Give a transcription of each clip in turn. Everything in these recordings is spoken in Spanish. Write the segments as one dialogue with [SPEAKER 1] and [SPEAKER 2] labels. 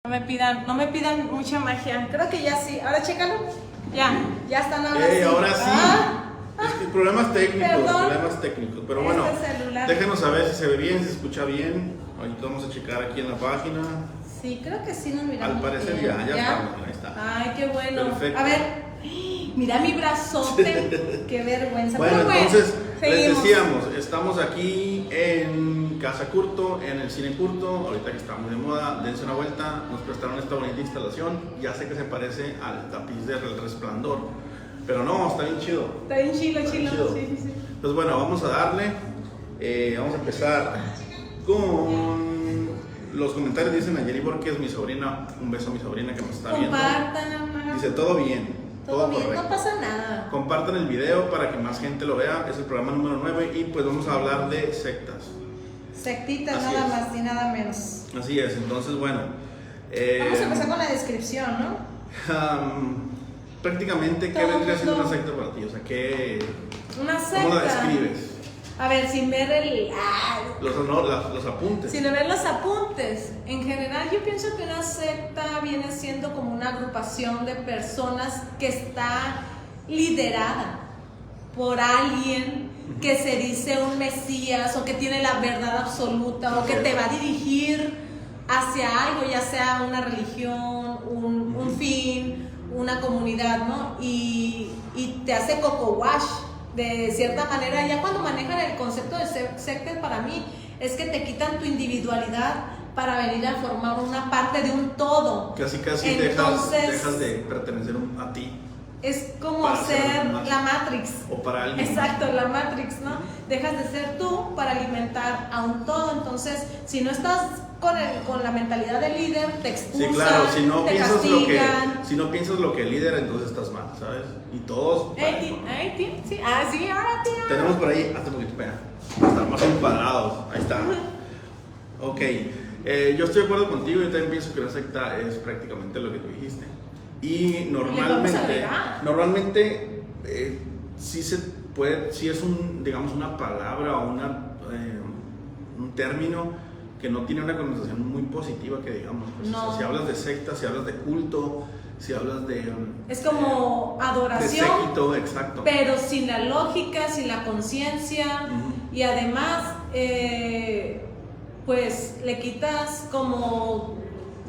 [SPEAKER 1] No me pidan mucha magia. Creo que ya sí. Ahora chécalo. Ya están ahora sí.
[SPEAKER 2] Ahora sí. Es que problemas técnicos. Pero bueno, déjenos saber si se ve bien, si se escucha bien. Ahorita vamos a checar aquí en la página.
[SPEAKER 1] Sí, creo que sí nos miramos.
[SPEAKER 2] Al parecer
[SPEAKER 1] bien.
[SPEAKER 2] ya estamos, ahí está.
[SPEAKER 1] Ay, qué bueno.
[SPEAKER 2] Perfecto.
[SPEAKER 1] A ver, mira mi brazote. Qué vergüenza.
[SPEAKER 2] Bueno, entonces les
[SPEAKER 1] seguimos.
[SPEAKER 2] decíamos, estamos aquí en Casa Curto, en el Cine Curto. Ahorita que está muy de moda, dense una vuelta. Nos prestaron esta bonita instalación. Ya sé que se parece al tapiz del Resplandor, pero no, está bien chido.
[SPEAKER 1] Está bien chilo. Sí.
[SPEAKER 2] Pues bueno, vamos a darle. Vamos a empezar con los comentarios. Dicen Ayeli Borges, mi sobrina, un beso a mi sobrina que nos está viendo.
[SPEAKER 1] Compartan, mamá.
[SPEAKER 2] Dice, todo bien.
[SPEAKER 1] Todo bien,
[SPEAKER 2] correcto.
[SPEAKER 1] no pasa nada.
[SPEAKER 2] Compartan el video para que más gente lo vea. Es el programa número 9 y pues vamos a hablar de sectas.
[SPEAKER 1] Sectitas,
[SPEAKER 2] Así
[SPEAKER 1] nada
[SPEAKER 2] es.
[SPEAKER 1] más ni nada menos.
[SPEAKER 2] Así es, entonces bueno.
[SPEAKER 1] Vamos a empezar con la descripción, ¿no?
[SPEAKER 2] Prácticamente, ¿qué
[SPEAKER 1] Todo
[SPEAKER 2] vendría siendo
[SPEAKER 1] mundo-
[SPEAKER 2] una secta para ti? O sea,
[SPEAKER 1] Una secta.
[SPEAKER 2] ¿cómo la describes?
[SPEAKER 1] A ver, sin ver
[SPEAKER 2] Los apuntes.
[SPEAKER 1] sin ver los apuntes. En general, yo pienso que una secta viene siendo como una agrupación de personas que está liderada por alguien que se dice un mesías o que tiene la verdad absoluta o que te va a dirigir hacia algo, ya sea una religión, un fin, una comunidad, ¿no? Y te hace coco wash de cierta manera. Ya cuando manejan el concepto de secta, para mí es que te quitan tu individualidad para venir a formar una parte de un todo.
[SPEAKER 2] Casi
[SPEAKER 1] Entonces,
[SPEAKER 2] dejas de pertenecer a ti.
[SPEAKER 1] Es como
[SPEAKER 2] Para
[SPEAKER 1] ser
[SPEAKER 2] ser más.
[SPEAKER 1] la Matrix.
[SPEAKER 2] O para alguien.
[SPEAKER 1] Exacto, la Matrix, ¿no? Dejas de ser tú para alimentar a un todo. Entonces, si no estás con la mentalidad de líder, te expulsan,
[SPEAKER 2] Sí, claro, si no
[SPEAKER 1] te
[SPEAKER 2] piensas piensas lo que el líder, entonces estás mal, ¿sabes? Y todos.
[SPEAKER 1] Sí, ahora tío.
[SPEAKER 2] Tenemos por ahí, hasta un poquito, espera. Están más encuadrados. Ahí está. Ok. Yo estoy de acuerdo contigo. Yo también pienso que una secta es prácticamente lo que tú dijiste. Y normalmente sí se puede, sí es digamos una palabra o un término que no tiene una connotación muy positiva que digamos. Pues,
[SPEAKER 1] No.
[SPEAKER 2] o sea, si hablas de secta, si hablas de culto, si hablas de
[SPEAKER 1] Es como
[SPEAKER 2] de
[SPEAKER 1] adoración,
[SPEAKER 2] séquito, exacto.
[SPEAKER 1] pero sin la lógica, sin la conciencia. Y además, pues le quitas como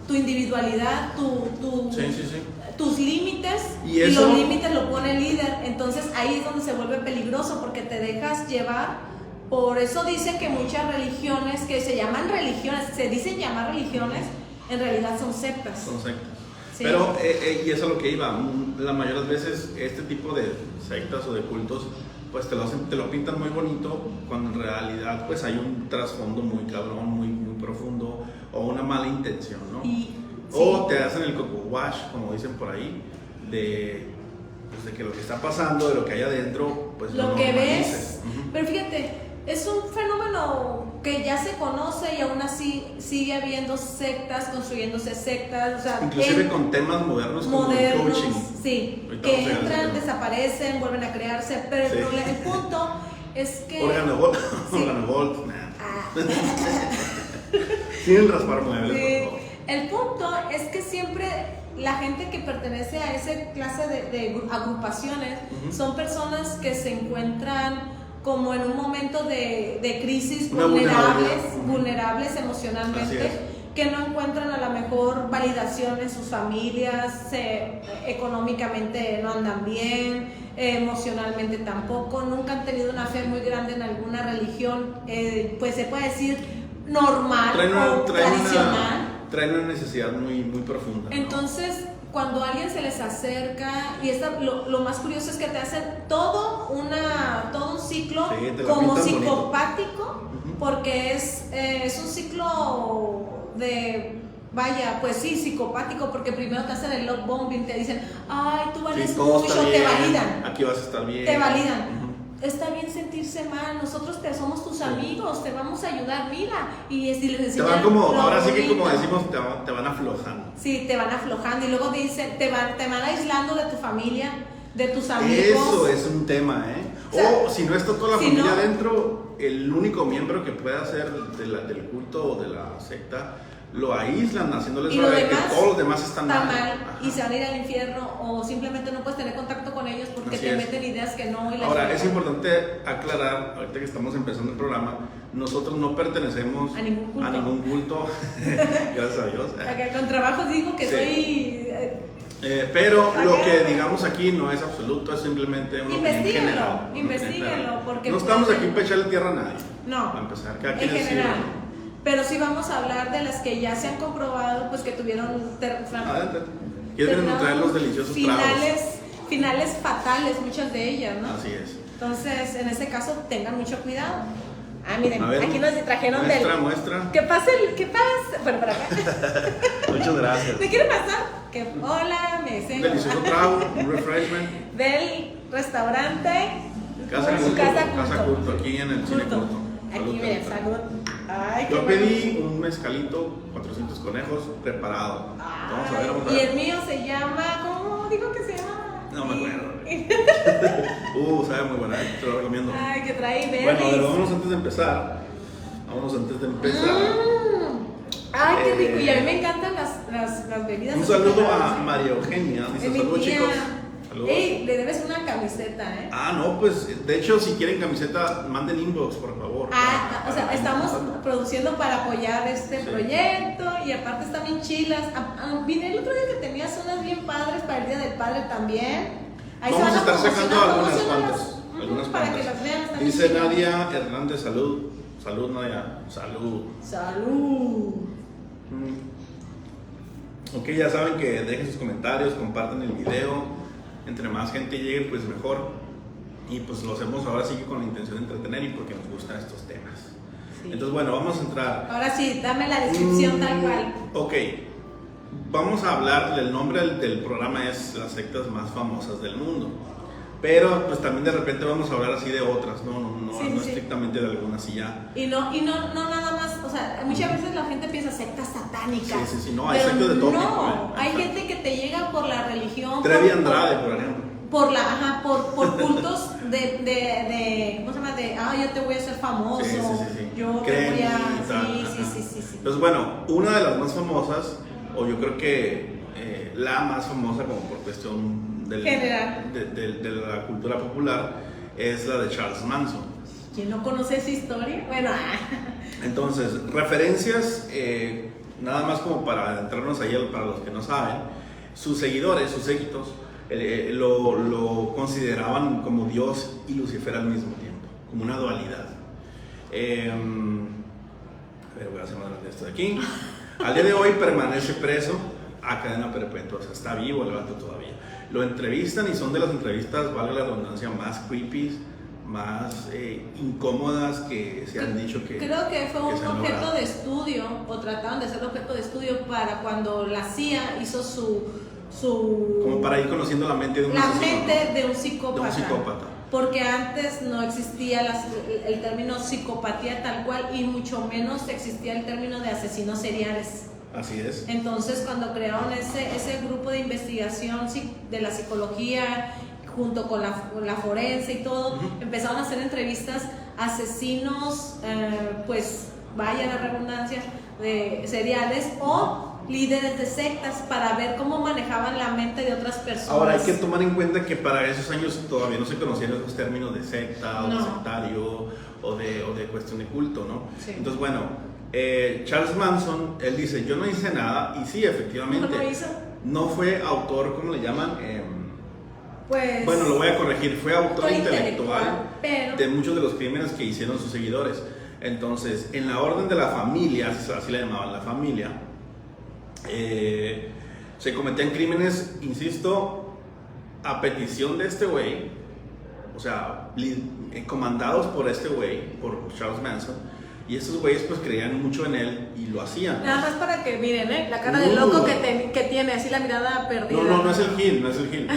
[SPEAKER 1] tu individualidad,
[SPEAKER 2] Sí.
[SPEAKER 1] tus límites,
[SPEAKER 2] Y
[SPEAKER 1] y
[SPEAKER 2] eso-
[SPEAKER 1] los límites lo pone el líder. Entonces ahí es donde se vuelve peligroso porque te dejas llevar. Por eso dicen que muchas religiones que se llaman religiones, se dicen llamar religiones, en realidad son sectas.
[SPEAKER 2] Son sectas.
[SPEAKER 1] Sí.
[SPEAKER 2] Pero, y eso es lo que iba, la mayoría de las veces este tipo de sectas o de cultos, pues te lo pintan muy bonito, cuando en realidad pues hay un trasfondo muy cabrón, muy profundo, o una mala intención, ¿no? O te hacen el coco wash, como dicen por ahí, de que lo que está pasando, de lo que hay adentro, pues
[SPEAKER 1] Lo que
[SPEAKER 2] normalices.
[SPEAKER 1] ves. Pero fíjate, es un fenómeno que ya se conoce y aún así sigue habiendo sectas, construyéndose sectas, o sea,
[SPEAKER 2] Inclusive con temas modernos como el coaching.
[SPEAKER 1] sí,
[SPEAKER 2] Ahorita
[SPEAKER 1] que
[SPEAKER 2] vamos a llegar a ese
[SPEAKER 1] entran,
[SPEAKER 2] tema.
[SPEAKER 1] desaparecen, vuelven a crearse, pero
[SPEAKER 2] Sí.
[SPEAKER 1] el punto es que
[SPEAKER 2] Organogold,
[SPEAKER 1] Sí.
[SPEAKER 2] Organogold, nah.
[SPEAKER 1] Ah.
[SPEAKER 2] Sin raspar muebles,
[SPEAKER 1] Sí.
[SPEAKER 2] por favor.
[SPEAKER 1] El punto es que siempre la gente que pertenece a esa clase de agrupaciones son personas que se encuentran como en un momento de crisis,
[SPEAKER 2] Una vulnerabilidad.
[SPEAKER 1] vulnerables
[SPEAKER 2] Así
[SPEAKER 1] emocionalmente,
[SPEAKER 2] es.
[SPEAKER 1] que no encuentran a la mejor validación en sus familias, económicamente no andan bien, emocionalmente tampoco, nunca han tenido una fe muy grande en alguna religión, pues se puede decir normal o tradicional.
[SPEAKER 2] Traen una necesidad muy profunda, ¿no?
[SPEAKER 1] Entonces, cuando alguien se les acerca, y lo más curioso es que te hacen todo un ciclo
[SPEAKER 2] Sí, te la
[SPEAKER 1] como
[SPEAKER 2] pintan
[SPEAKER 1] psicopático,
[SPEAKER 2] Ujú.
[SPEAKER 1] porque es un ciclo vaya, pues sí, psicopático, porque primero te hacen el love bombing, te dicen, ay, tú vales
[SPEAKER 2] Sí, todo
[SPEAKER 1] mucho,
[SPEAKER 2] está
[SPEAKER 1] te
[SPEAKER 2] bien,
[SPEAKER 1] validan.
[SPEAKER 2] aquí vas a estar bien.
[SPEAKER 1] Te validan.
[SPEAKER 2] Ujú.
[SPEAKER 1] Está bien sentirse mal, nosotros somos tus amigos, te vamos a ayudar, mira. Y si les
[SPEAKER 2] Te
[SPEAKER 1] enseñan
[SPEAKER 2] van como,
[SPEAKER 1] lo
[SPEAKER 2] ahora sí que como
[SPEAKER 1] bonito.
[SPEAKER 2] decimos, te van aflojando.
[SPEAKER 1] Sí, te van aflojando y luego dicen, te van aislando de tu familia, de tus amigos.
[SPEAKER 2] Eso es un tema, ¿eh?
[SPEAKER 1] O sea,
[SPEAKER 2] O si no está toda la
[SPEAKER 1] si
[SPEAKER 2] familia
[SPEAKER 1] no-
[SPEAKER 2] adentro, el único miembro que pueda ser del culto o de la secta lo aíslan, haciéndoles
[SPEAKER 1] Y lo
[SPEAKER 2] saber que
[SPEAKER 1] demás
[SPEAKER 2] todos los demás están
[SPEAKER 1] está
[SPEAKER 2] mal.
[SPEAKER 1] mal y se van a ir al infierno, o simplemente no puedes tener contacto con ellos porque
[SPEAKER 2] Así
[SPEAKER 1] te
[SPEAKER 2] es.
[SPEAKER 1] meten ideas que no. Y la
[SPEAKER 2] Ahora,
[SPEAKER 1] chingada.
[SPEAKER 2] es importante aclarar, ahorita que estamos empezando el programa, nosotros no pertenecemos
[SPEAKER 1] A ningún culto.
[SPEAKER 2] Gracias a Dios.
[SPEAKER 1] Acá con trabajo digo que
[SPEAKER 2] Sí.
[SPEAKER 1] soy.
[SPEAKER 2] Pero lo
[SPEAKER 1] Acá.
[SPEAKER 2] que digamos aquí no es absoluto, es simplemente una opinión general.
[SPEAKER 1] Investíguenlo, porque
[SPEAKER 2] no estamos
[SPEAKER 1] puede
[SPEAKER 2] aquí
[SPEAKER 1] ser-
[SPEAKER 2] para echarle tierra a nadie.
[SPEAKER 1] No,
[SPEAKER 2] Para empezar, cada
[SPEAKER 1] en
[SPEAKER 2] quien decide.
[SPEAKER 1] general. Pero sí vamos a hablar de las que ya se han comprobado, pues que tuvieron
[SPEAKER 2] Adelante. ¿Quieres traer los deliciosos tragos?
[SPEAKER 1] finales fatales, muchas de ellas, ¿no?
[SPEAKER 2] Así es.
[SPEAKER 1] Entonces, en ese caso, tengan mucho cuidado. Ah, miren,
[SPEAKER 2] A ver,
[SPEAKER 1] aquí nos trajeron
[SPEAKER 2] muestra.
[SPEAKER 1] ¿Qué pasa? Bueno, para acá.
[SPEAKER 2] Muchas gracias.
[SPEAKER 1] ¿Me quiere pasar? Hola, me
[SPEAKER 2] Un delicioso trago, un refreshment.
[SPEAKER 1] Del restaurante
[SPEAKER 2] Casa Curto, aquí en el Cine Curto.
[SPEAKER 1] Aquí,
[SPEAKER 2] Salud,
[SPEAKER 1] miren,
[SPEAKER 2] salud.
[SPEAKER 1] salud. Ay, qué
[SPEAKER 2] Yo
[SPEAKER 1] bueno.
[SPEAKER 2] pedí un mezcalito, 400 conejos, preparado. Vamos a ver, vamos a
[SPEAKER 1] Y
[SPEAKER 2] ver.
[SPEAKER 1] el mío se llama, ¿cómo digo que se llama?
[SPEAKER 2] No me acuerdo. Sabe muy buena, te lo recomiendo.
[SPEAKER 1] Ay, que trae berries.
[SPEAKER 2] Bueno, a ver, vámonos antes de empezar.
[SPEAKER 1] Ay, qué rico. Y a mí me encantan las bebidas.
[SPEAKER 2] Un
[SPEAKER 1] así
[SPEAKER 2] saludo
[SPEAKER 1] preparadas,
[SPEAKER 2] a María Eugenia. Dice
[SPEAKER 1] Es mi
[SPEAKER 2] saludos,
[SPEAKER 1] tía.
[SPEAKER 2] chicos. Saludos.
[SPEAKER 1] Ey, le debes una camiseta, ¿eh?
[SPEAKER 2] Ah, no, pues de hecho, si quieren camiseta, manden inbox, por favor.
[SPEAKER 1] O sea, estamos produciendo para apoyar este
[SPEAKER 2] Sí.
[SPEAKER 1] proyecto y aparte están bien chilas. Vine el otro día que tenías unas bien padres para el Día del Padre también. Ahí
[SPEAKER 2] Vamos
[SPEAKER 1] se
[SPEAKER 2] a
[SPEAKER 1] van
[SPEAKER 2] estar sacando algunas
[SPEAKER 1] promocionarlas.
[SPEAKER 2] cuantas.
[SPEAKER 1] Ujú,
[SPEAKER 2] Algunas
[SPEAKER 1] para
[SPEAKER 2] cuantas.
[SPEAKER 1] que las vean. están
[SPEAKER 2] Dice
[SPEAKER 1] bien chilas.
[SPEAKER 2] Nadia Hernández, salud. Salud, Nadia. Salud.
[SPEAKER 1] Salud.
[SPEAKER 2] Ok, ya saben que dejen sus comentarios, compartan el video. Entre más gente llegue, pues mejor. Y pues lo hacemos ahora sí que con la intención de entretener y porque nos gustan estos temas.
[SPEAKER 1] Sí.
[SPEAKER 2] Entonces, bueno, vamos a entrar.
[SPEAKER 1] Ahora sí, dame la descripción tal cual.
[SPEAKER 2] Ok, vamos a hablar, el nombre del programa es las sectas más famosas del mundo. Pero pues también de repente vamos a hablar así de otras, no
[SPEAKER 1] Sí.
[SPEAKER 2] estrictamente de algunas y ya.
[SPEAKER 1] Y no nada más, o sea, muchas veces la gente piensa sectas satánicas.
[SPEAKER 2] Sí, no, hay
[SPEAKER 1] pero
[SPEAKER 2] sectas de todo
[SPEAKER 1] no,
[SPEAKER 2] tipo,
[SPEAKER 1] hay
[SPEAKER 2] Exacto.
[SPEAKER 1] gente que te llega por la religión.
[SPEAKER 2] Trevi
[SPEAKER 1] por-
[SPEAKER 2] Andrade, por ejemplo.
[SPEAKER 1] por cultos de ¿cómo se llama? Yo te voy a hacer famoso.
[SPEAKER 2] Sí.
[SPEAKER 1] Yo te
[SPEAKER 2] Creen
[SPEAKER 1] voy a.
[SPEAKER 2] y tal, ajá.
[SPEAKER 1] Sí.
[SPEAKER 2] Entonces, bueno, una de las más famosas, o yo creo que la más famosa como por cuestión
[SPEAKER 1] General.
[SPEAKER 2] de la cultura popular, es la de Charles Manson.
[SPEAKER 1] ¿Quién no conoce esa historia? Bueno,
[SPEAKER 2] Entonces, referencias, nada más como para adentrarnos ahí, para los que no saben, sus seguidores, sus séquitos, lo consideraban como Dios y Lucifer al mismo tiempo, como una dualidad. A ver, voy a hacer más grande esto de aquí. Al día de hoy permanece preso a cadena perpetua, o sea, está vivo el vato todavía. Lo entrevistan y son de las entrevistas, valga la redundancia, más creepy, más incómodas que se han dicho que...
[SPEAKER 1] creo que fue un
[SPEAKER 2] se han
[SPEAKER 1] objeto
[SPEAKER 2] logrado.
[SPEAKER 1] de estudio, o trataron de ser objeto de estudio para cuando la CIA hizo su
[SPEAKER 2] Como para ir conociendo la mente de un
[SPEAKER 1] la
[SPEAKER 2] asesino,
[SPEAKER 1] mente
[SPEAKER 2] ¿no?
[SPEAKER 1] de un psicópata.
[SPEAKER 2] De un psicópata.
[SPEAKER 1] Porque antes no existía el término psicopatía tal cual y mucho menos existía el término de asesinos seriales.
[SPEAKER 2] Así es.
[SPEAKER 1] Entonces, cuando crearon ese grupo de investigación de la psicología junto con la forense y todo, empezaron a hacer entrevistas a asesinos, pues vaya la redundancia, de seriales o líderes de sectas para ver cómo manejaban la mente de otras personas.
[SPEAKER 2] Ahora hay que tomar en cuenta que para esos años todavía no se conocían esos términos de secta o de
[SPEAKER 1] No.
[SPEAKER 2] sectario o de cuestión de culto, ¿no?
[SPEAKER 1] Sí.
[SPEAKER 2] Entonces, bueno, Charles Manson, él dice, yo no hice nada, y sí, efectivamente,
[SPEAKER 1] ¿Cómo lo hizo?
[SPEAKER 2] no fue autor, ¿cómo le llaman?
[SPEAKER 1] Pues,
[SPEAKER 2] Bueno, lo voy a corregir, fue autor
[SPEAKER 1] fue
[SPEAKER 2] intelectual
[SPEAKER 1] pero
[SPEAKER 2] de muchos de los crímenes que hicieron sus seguidores. Entonces, en la orden de la familia, así la llamaban la familia, se cometían crímenes, insisto, a petición de este güey, o sea, comandados por este güey, por Charles Manson, y estos güeyes pues creían mucho en él y lo hacían.
[SPEAKER 1] nada más para que miren, la cara de loco que tiene, así la mirada perdida.
[SPEAKER 2] No es el Gil, no es el Gil.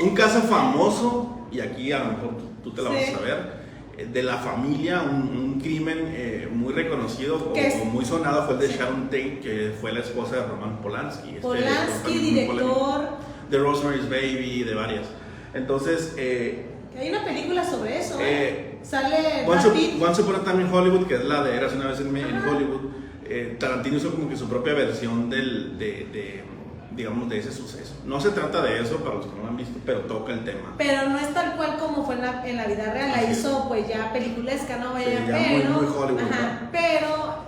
[SPEAKER 2] Un caso famoso, y aquí a lo mejor tú te la vas a saber, de la familia, un crimen muy reconocido o muy sonado fue el de Sharon Tate, que fue la esposa de Roman Polanski.
[SPEAKER 1] Polanski, director.
[SPEAKER 2] De Rosemary's Baby, de varias. Entonces,
[SPEAKER 1] Hay una película sobre eso, Sale
[SPEAKER 2] Once
[SPEAKER 1] Brad Pitt.
[SPEAKER 2] Upon a Time in Hollywood, que es la de Eras una vez en Hollywood, Tarantino hizo como que su propia versión digamos, de ese suceso. No se trata de eso para los que no lo han visto, pero toca el tema.
[SPEAKER 1] Pero no es tal cual como fue en la vida real, la hizo pues ya peliculesca, ¿no?
[SPEAKER 2] Sí,
[SPEAKER 1] Vaya,
[SPEAKER 2] ya
[SPEAKER 1] pero,
[SPEAKER 2] muy Hollywood,
[SPEAKER 1] ajá,
[SPEAKER 2] ¿no?
[SPEAKER 1] pero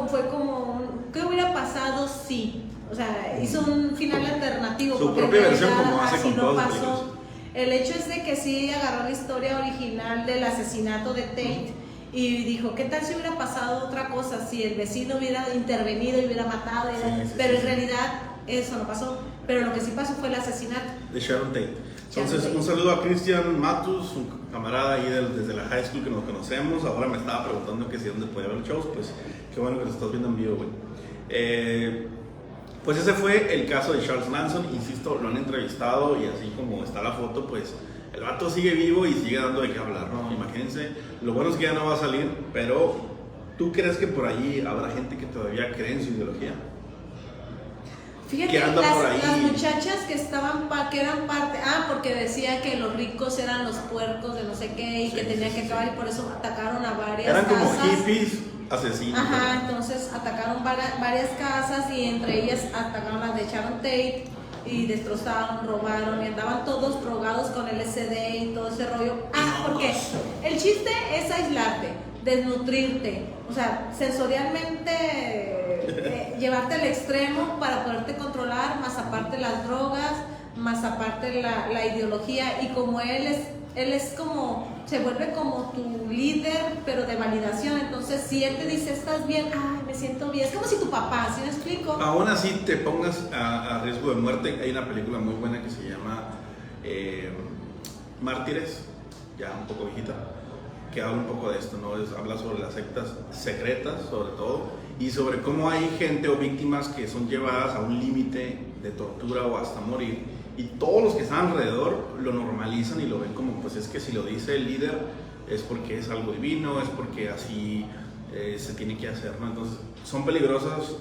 [SPEAKER 1] fue como, ¿qué hubiera pasado si? O sea, hizo un final alternativo.
[SPEAKER 2] Su
[SPEAKER 1] porque
[SPEAKER 2] propia
[SPEAKER 1] en
[SPEAKER 2] versión,
[SPEAKER 1] realidad
[SPEAKER 2] como hace
[SPEAKER 1] así
[SPEAKER 2] con
[SPEAKER 1] no
[SPEAKER 2] todas las
[SPEAKER 1] pasó.
[SPEAKER 2] películas.
[SPEAKER 1] El hecho es de que sí agarró la historia original del asesinato de Tate y dijo, ¿qué tal si hubiera pasado otra cosa? Si el vecino hubiera intervenido y hubiera matado, pero en realidad eso no pasó. Pero lo que sí pasó fue el asesinato
[SPEAKER 2] De Sharon Tate. Entonces, un saludo a Christian Matus, un camarada ahí desde la high school que nos conocemos. Ahora me estaba preguntando que si dónde podía ver shows, pues qué bueno que lo estás viendo en vivo, güey. Pues ese fue el caso de Charles Manson. Insisto, lo han entrevistado y así como está la foto, pues el vato sigue vivo y sigue dando de qué hablar, ¿no? Imagínense, lo bueno es que ya no va a salir, pero ¿tú crees que por allí habrá gente que todavía cree en su ideología?
[SPEAKER 1] Fíjate, las muchachas que eran parte, porque decía que los ricos eran los puercos de no sé qué y que tenían que acabar y por eso atacaron a varias
[SPEAKER 2] eran
[SPEAKER 1] casas.
[SPEAKER 2] Eran como hippies asesinos.
[SPEAKER 1] Ajá, entonces atacaron varias casas y entre ellas atacaron las de Sharon Tate y destrozaron, robaron y andaban todos drogados con LSD y todo ese rollo. Porque el chiste es aislarte, desnutrirte, o sea, sensorialmente llevarte al extremo para poderte controlar, más aparte las drogas, más aparte la ideología, y como él es como, se vuelve como tu líder, pero de validación. Entonces si él te dice, estás bien, ay, me siento bien, es como si tu papá, ¿sí me explico?
[SPEAKER 2] Aún así te pongas a riesgo de muerte. Hay una película muy buena que se llama Mártires, ya un poco viejita, que habla un poco de esto, ¿no? Habla sobre las sectas secretas, sobre todo, y sobre cómo hay gente o víctimas que son llevadas a un límite de tortura o hasta morir, y todos los que están alrededor lo normalizan y lo ven como, pues es que si lo dice el líder es porque es algo divino, es porque así se tiene que hacer, ¿no? Entonces son peligrosas,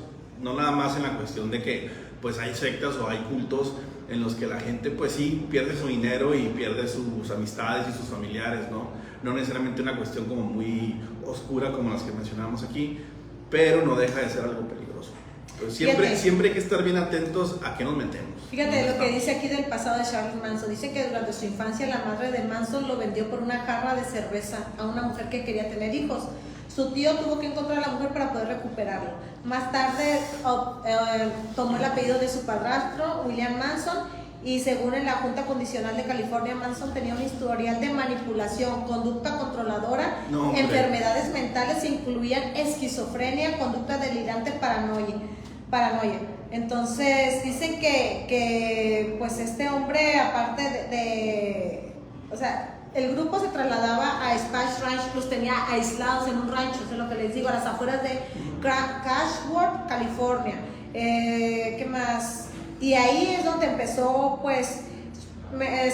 [SPEAKER 2] no nada más en la cuestión de que pues hay sectas o hay cultos en los que la gente pues sí pierde su dinero y pierde sus amistades y sus familiares, ¿no? No necesariamente una cuestión como muy oscura como las que mencionamos aquí, pero no deja de ser algo peligroso. Pues siempre hay que estar bien atentos a qué nos metemos.
[SPEAKER 1] Fíjate lo que dice aquí del pasado de Charles Manson. Dice que durante su infancia la madre de Manson lo vendió por una jarra de cerveza a una mujer que quería tener hijos. Su tío tuvo que encontrar a la mujer para poder recuperarlo. Más tarde tomó el apellido de su padrastro, William Manson, y según en la Junta Condicional de California, Manson tenía un historial de manipulación, conducta controladora, enfermedades mentales que incluían esquizofrenia, conducta delirante, paranoia. Entonces dicen que pues este hombre, aparte o sea, el grupo se trasladaba a Spash Ranch, los tenía aislados en un rancho, eso es lo que les digo, a las afueras de Cashworth, California. ¿Qué más? Y ahí es donde empezó, pues,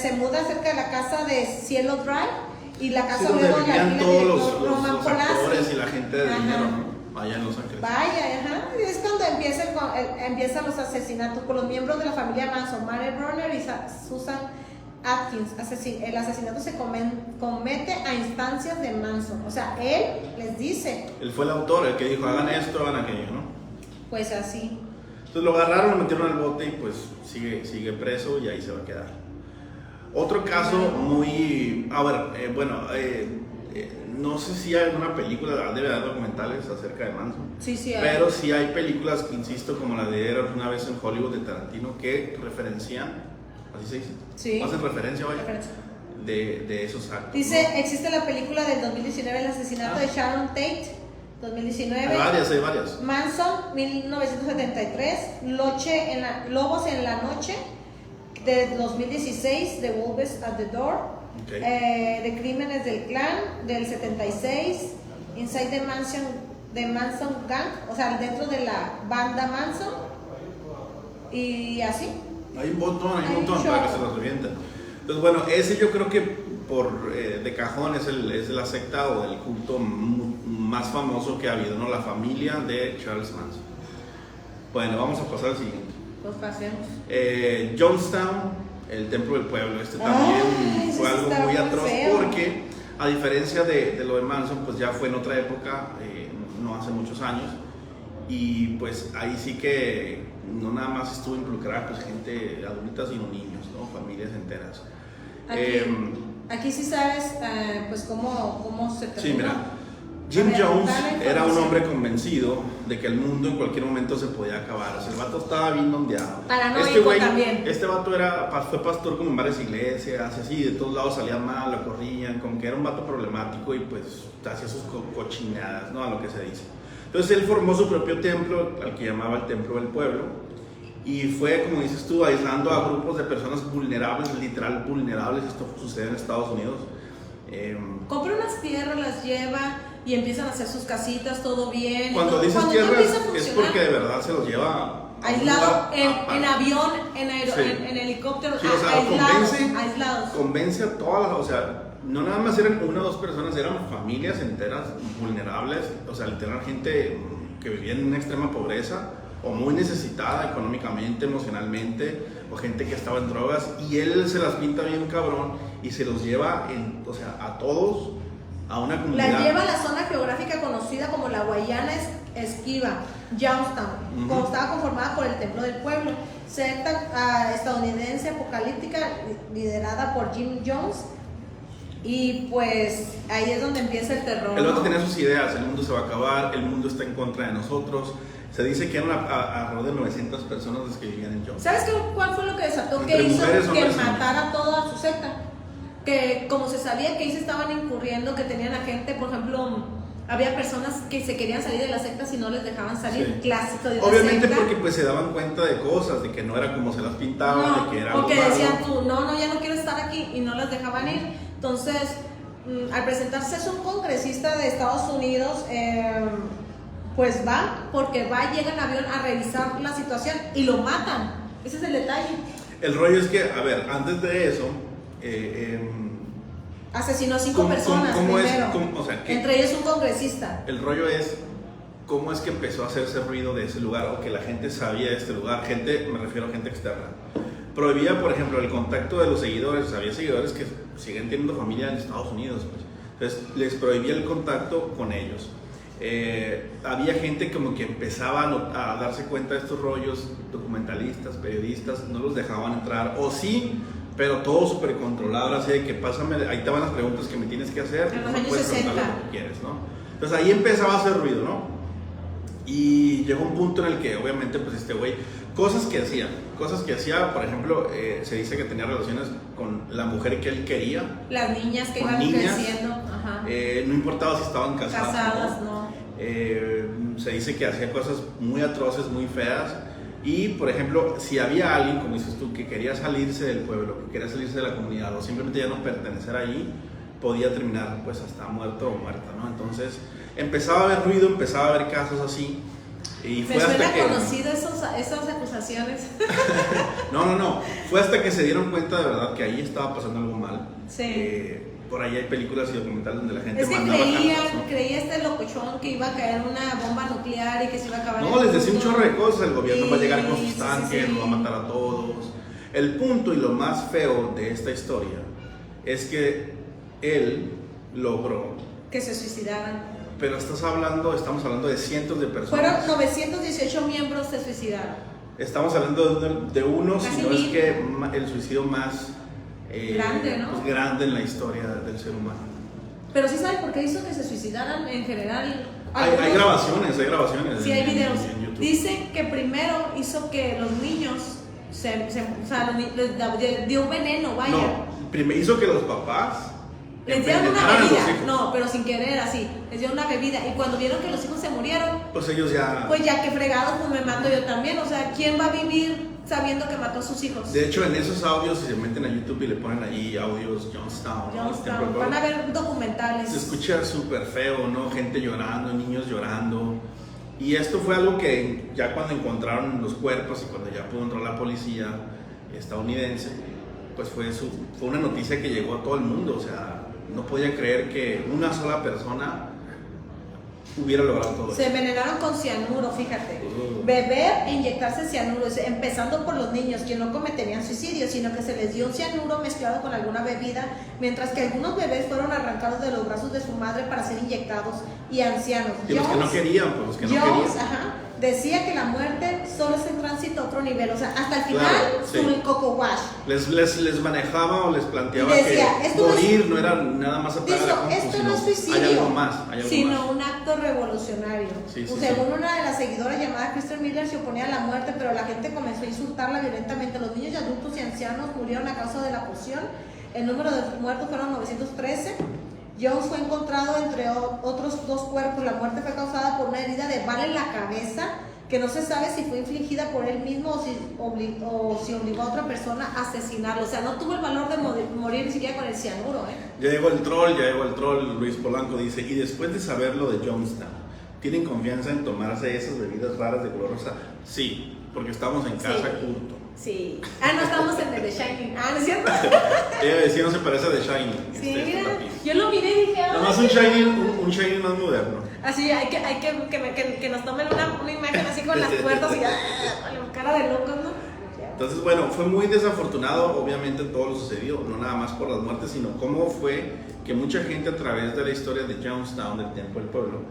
[SPEAKER 1] se muda cerca de la casa de Cielo Drive, y la casa
[SPEAKER 2] donde
[SPEAKER 1] luego
[SPEAKER 2] vivían
[SPEAKER 1] la
[SPEAKER 2] todos
[SPEAKER 1] Roman
[SPEAKER 2] los
[SPEAKER 1] Polanski
[SPEAKER 2] actores y la gente de dinero, ¿no? Allá en Los Ángeles.
[SPEAKER 1] Y es cuando empiezan los asesinatos por los miembros de la familia Manson, Mary Bronner y Susan Atkins. El asesinato se comete a instancias de Manson, o sea, él les dice.
[SPEAKER 2] Él fue el autor, el que dijo, hagan esto, hagan aquello, ¿no?
[SPEAKER 1] Pues así.
[SPEAKER 2] Entonces lo agarraron, lo metieron al bote y pues sigue preso y ahí se va a quedar. Otro caso muy... no sé si hay alguna película, debe haber documentales acerca de Manson.
[SPEAKER 1] Sí, hay.
[SPEAKER 2] Pero sí hay películas, insisto, como la de Era una vez en Hollywood de Tarantino, que referencian, así se dice,
[SPEAKER 1] sí,
[SPEAKER 2] hacen referencia, vaya, de esos actos.
[SPEAKER 1] Dice,
[SPEAKER 2] ¿no?
[SPEAKER 1] Existe la película del 2019, El asesinato de Sharon Tate, 2019.
[SPEAKER 2] Hay varias.
[SPEAKER 1] Manson, 1973. Lobos en la noche, de 2016, The Wolves at the Door.
[SPEAKER 2] Okay.
[SPEAKER 1] De Crímenes del Clan, del 76. Inside the Manson Gang, o sea, dentro de la banda Manson. Y así.
[SPEAKER 2] Hay un montón para que se los revienten. Entonces, bueno, ese yo creo que de cajón es la secta o el culto más famoso que ha habido, ¿no? La familia de Charles Manson. Bueno, vamos a pasar al siguiente.
[SPEAKER 1] Pues pasemos.
[SPEAKER 2] Jonestown, el templo del pueblo. También fue algo muy atroz porque, a diferencia de lo de Manson, pues ya fue en otra época, no hace muchos años, y pues ahí sí que no nada más estuvo involucrada pues gente adulta, sino niños, ¿no? Familias enteras.
[SPEAKER 1] Aquí sí sabes pues cómo se terminó.
[SPEAKER 2] Sí, mira, Jim Jones era un hombre convencido de que el mundo en cualquier momento se podía acabar. O sea, el vato estaba bien ondeado.
[SPEAKER 1] Paranoico también.
[SPEAKER 2] Este vato fue pastor como en varias iglesias, y así, de todos lados salía mal, lo corrían, como que era un vato problemático y pues hacía sus cochinadas, ¿no? A lo que se dice. Entonces él formó su propio templo, al que llamaba el Templo del Pueblo, y fue, como dices tú, aislando a grupos de personas vulnerables, literal vulnerables. Esto sucede en Estados Unidos.
[SPEAKER 1] Compra unas tierras, las lleva y empiezan a hacer sus casitas, todo bien.
[SPEAKER 2] Cuando dices tierras es porque de verdad se los lleva
[SPEAKER 1] aislado en avión, en helicóptero,
[SPEAKER 2] sí, o sea,
[SPEAKER 1] aislados.
[SPEAKER 2] Convence a todas, o sea, no nada más eran una o dos personas, eran familias enteras vulnerables, o sea, literal gente que vivía en una extrema pobreza o muy necesitada económicamente, emocionalmente, o gente que estaba en drogas, y él se las pinta bien cabrón y se los lleva o sea, a todos a una comunidad.
[SPEAKER 1] La lleva a la zona geográfica conocida como la Guayana Esquiva, Youngstown, como estaba conformada por el Templo del Pueblo, secta estadounidense apocalíptica liderada por Jim Jones. Y pues ahí es donde empieza el terror.
[SPEAKER 2] El otro tenía sus ideas: el mundo se va a acabar, el mundo está en contra de nosotros. Se dice que eran alrededor de 900 personas las que vivían en Jones.
[SPEAKER 1] ¿Sabes cuál fue lo que desató? Que hizo que matara toda su secta. Que como se sabía que ahí se estaban incurriendo, que tenían a gente, por ejemplo, había personas que se querían salir de la secta si no les dejaban salir, sí. Clásico de una
[SPEAKER 2] obviamente
[SPEAKER 1] secta.
[SPEAKER 2] Porque pues se daban cuenta de cosas, de que no era como se las pintaban,
[SPEAKER 1] no,
[SPEAKER 2] de que era
[SPEAKER 1] porque
[SPEAKER 2] algo
[SPEAKER 1] decían tú, no, ya no quiero estar aquí, y no las dejaban ir. Entonces, al presentarse es un congresista de Estados Unidos, pues llega en avión a revisar la situación y lo matan. Ese es el detalle.
[SPEAKER 2] El rollo es que, a ver, antes de eso,
[SPEAKER 1] asesinó a 5 personas primero, entre ellos un congresista.
[SPEAKER 2] El rollo es cómo es que empezó a hacerse ruido de ese lugar, o que la gente sabía de este lugar. Me refiero a gente externa. Prohibía, por ejemplo, el contacto de los seguidores. Había seguidores que siguen teniendo familia en Estados Unidos, pues. Entonces les prohibía el contacto con ellos. Había gente como que empezaba a darse cuenta de estos rollos, documentalistas, periodistas, no los dejaban entrar, o sí, pero todo súper controlado, así de que pásame, ahí te van las preguntas que me tienes que hacer,
[SPEAKER 1] en los años 60.
[SPEAKER 2] Lo que quieres, ¿no? Entonces ahí empezaba a hacer ruido, ¿no? Y llegó un punto en el que obviamente pues este güey, cosas que hacía, por ejemplo, se dice que tenía relaciones con la mujer que él quería,
[SPEAKER 1] las niñas que iban creciendo. Ajá.
[SPEAKER 2] No importaba si estaban
[SPEAKER 1] casadas, ¿no?
[SPEAKER 2] Se dice que hacía cosas muy atroces, muy feas. Y por ejemplo, si había alguien, como dices tú, que quería salirse del pueblo, que quería salirse de la comunidad, o simplemente ya no pertenecer allí, podía terminar pues hasta muerto o muerta, ¿no? Entonces empezaba a haber ruido, empezaba a haber casos así. Y fue
[SPEAKER 1] me suena
[SPEAKER 2] hasta que...
[SPEAKER 1] conocido esas acusaciones.
[SPEAKER 2] No, fue hasta que se dieron cuenta de verdad que ahí estaba pasando algo mal.
[SPEAKER 1] Sí.
[SPEAKER 2] Por ahí hay películas y documentales donde la gente
[SPEAKER 1] mandaba cartas, ¿no? Creía este locochón que iba a caer una bomba nuclear y que se iba a acabar.
[SPEAKER 2] No, les decía un chorro de cosas. El gobierno va a llegar con sus tanques, nos va a matar a todos. El punto y lo más feo de esta historia es que él logró
[SPEAKER 1] que se suicidaran.
[SPEAKER 2] Pero estamos hablando de cientos de personas.
[SPEAKER 1] Fueron 918 miembros se suicidaron.
[SPEAKER 2] Estamos hablando de uno, si no es que el suicidio más
[SPEAKER 1] grande, ¿no?
[SPEAKER 2] Pues grande en la historia del ser humano.
[SPEAKER 1] Pero sí sabes por qué hizo que se suicidaran en general.
[SPEAKER 2] Hay grabaciones.
[SPEAKER 1] Sí, hay videos.
[SPEAKER 2] En YouTube.
[SPEAKER 1] Dicen que primero hizo que los niños les dio un veneno, vaya.
[SPEAKER 2] No, primero hizo que los papás
[SPEAKER 1] les dieron una bebida, no, pero sin querer, así, les dieron una bebida, y cuando vieron que los hijos se murieron,
[SPEAKER 2] pues ellos ya...
[SPEAKER 1] Pues ya que fregados, pues me mato yo también, o sea, ¿quién va a vivir sabiendo que mató a sus hijos?
[SPEAKER 2] De hecho, en esos audios, si se meten a YouTube y le ponen allí audios Youngstown,
[SPEAKER 1] van a ver documentales.
[SPEAKER 2] Se escucha súper feo, ¿no? Gente llorando, niños llorando. Y esto fue algo que ya cuando encontraron los cuerpos y cuando ya pudo entrar la policía estadounidense, pues fue una noticia que llegó a todo el mundo, o sea, no podían creer que una sola persona hubiera logrado todo eso.
[SPEAKER 1] Se envenenaron con cianuro, fíjate. Beber e inyectarse cianuro, empezando por los niños, que no cometerían suicidio, sino que se les dio un cianuro mezclado con alguna bebida, mientras que algunos bebés fueron arrancados de los brazos de su madre para ser inyectados, y ancianos.
[SPEAKER 2] Y los que no querían, pues los que no querían.
[SPEAKER 1] Ajá, decía que la muerte solo es en tránsito a otro nivel, o sea, hasta el final,
[SPEAKER 2] claro,
[SPEAKER 1] el coco wash.
[SPEAKER 2] Les manejaba o les planteaba
[SPEAKER 1] decía,
[SPEAKER 2] que morir no era nada más apagar la compu,
[SPEAKER 1] esto no es suicidio,
[SPEAKER 2] hay algo más,
[SPEAKER 1] sino un acto revolucionario. Según una de las seguidoras llamada Kristen Miller, se oponía a la muerte, pero la gente comenzó a insultarla violentamente. Los niños y adultos y ancianos murieron a causa de la poción. El número de muertos fueron 913. Jones fue encontrado entre otros 2 cuerpos. La muerte fue causada por una herida de bala en la cabeza, que no se sabe si fue infligida por él mismo o si obligó a otra persona a asesinarlo. O sea, no tuvo el valor de morir ni siquiera con el cianuro.
[SPEAKER 2] Ya llegó el troll. Luis Polanco dice, y después de saber lo de Jonestown, ¿tienen confianza en tomarse esas bebidas raras de color rosa? Sí, porque estamos en casa juntos.
[SPEAKER 1] Sí. No estamos en The Shining. ¿No es cierto?
[SPEAKER 2] Sí, no se parece a The Shining.
[SPEAKER 1] Sí, mira, yo lo miré y dije...
[SPEAKER 2] Nomás un Shining más moderno.
[SPEAKER 1] Así, hay que nos tomen una imagen así con las puertas y con cara de locos, ¿no?
[SPEAKER 2] Entonces, bueno, fue muy desafortunado, obviamente, todo lo sucedió, no nada más por las muertes, sino cómo fue que mucha gente a través de la historia de Jonestown, del Templo del Pueblo,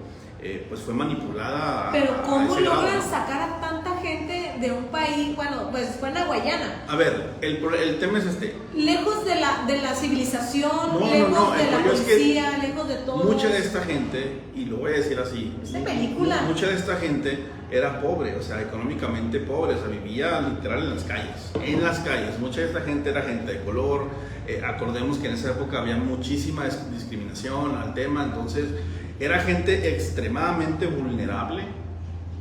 [SPEAKER 2] pues fue manipulada.
[SPEAKER 1] Pero ¿cómo logran sacar a tanta gente de un país? Bueno, pues fue en la Guayana.
[SPEAKER 2] A ver, el tema es
[SPEAKER 1] lejos de la civilización, lejos de la policía, lejos de todo.
[SPEAKER 2] Mucha de esta gente, y lo voy a decir así,
[SPEAKER 1] película.
[SPEAKER 2] Mucha de esta gente era pobre, o sea, económicamente pobre, o sea, vivía literal en las calles. Mucha de esta gente era gente de color. Acordemos que en esa época había muchísima discriminación al tema, entonces era gente extremadamente vulnerable.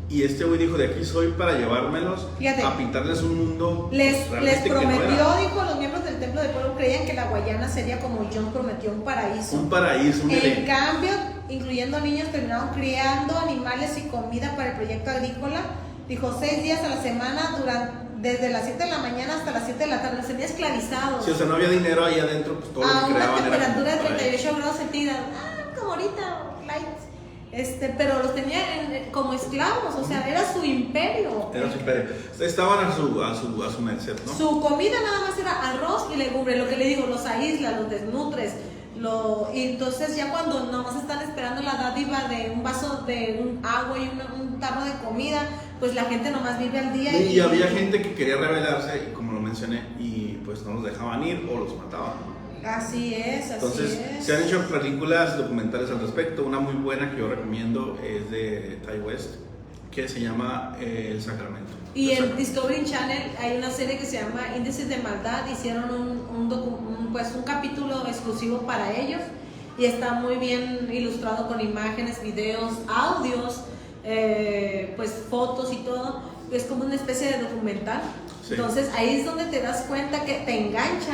[SPEAKER 2] Y este güey dijo, de aquí soy para llevármelos. Fíjate, a pintarles un mundo.
[SPEAKER 1] Les prometió, dijo, los miembros del Templo del Pueblo creían que la Guayana sería como John prometió, un paraíso.
[SPEAKER 2] Un paraíso,
[SPEAKER 1] En cambio, incluyendo niños, terminaron criando animales y comida para el proyecto agrícola. Dijo, 6 días a la semana, desde las 7 de la mañana hasta las 7 de la tarde. Los tenía esclavizados.
[SPEAKER 2] Sí, o sea, no había dinero ahí adentro, pues todo lo que creaban
[SPEAKER 1] era... A una temperatura de 38 grados centígrados. Como ahorita, light. Pero los tenía como esclavos, o sea, era su imperio.
[SPEAKER 2] Estaban a su merced, ¿no?
[SPEAKER 1] Su comida nada más era arroz y legumbre, lo que le digo, los aísla, los desnutres. Y entonces ya cuando nomás están esperando la dádiva de un vaso de un agua y un tarro de comida, pues la gente nomás vive al día.
[SPEAKER 2] Y había gente que quería rebelarse, como lo mencioné, y pues no los dejaban ir o los mataban.
[SPEAKER 1] Así es.
[SPEAKER 2] Entonces, se han hecho películas documentales al respecto. Una muy buena que yo recomiendo es de Ty West, que se llama El Sacramento.
[SPEAKER 1] Y en Discovery Channel hay una serie que se llama Índices de Maldad. Hicieron un capítulo exclusivo para ellos y está muy bien ilustrado con imágenes, videos, audios, pues fotos y todo. Es como una especie de documental. Sí. Entonces ahí es donde te das cuenta que te engancha.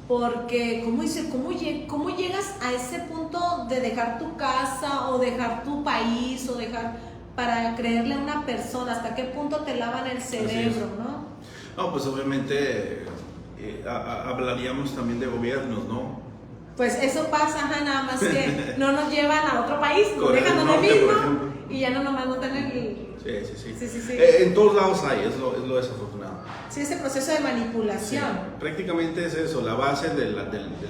[SPEAKER 1] Porque, ¿cómo llegas a ese punto de dejar tu casa o dejar tu país o dejar para creerle a una persona? ¿Hasta qué punto te lavan el cerebro, no?
[SPEAKER 2] No, pues obviamente hablaríamos también de gobiernos, ¿no?
[SPEAKER 1] Pues eso pasa, nada más que no nos llevan a otro país, nos dejan donde mismo y ya no nomás no tienen el...
[SPEAKER 2] Sí. En todos lados hay, es lo desafortunado.
[SPEAKER 1] Sí, ese proceso de manipulación.
[SPEAKER 2] Sí, prácticamente es eso, la base de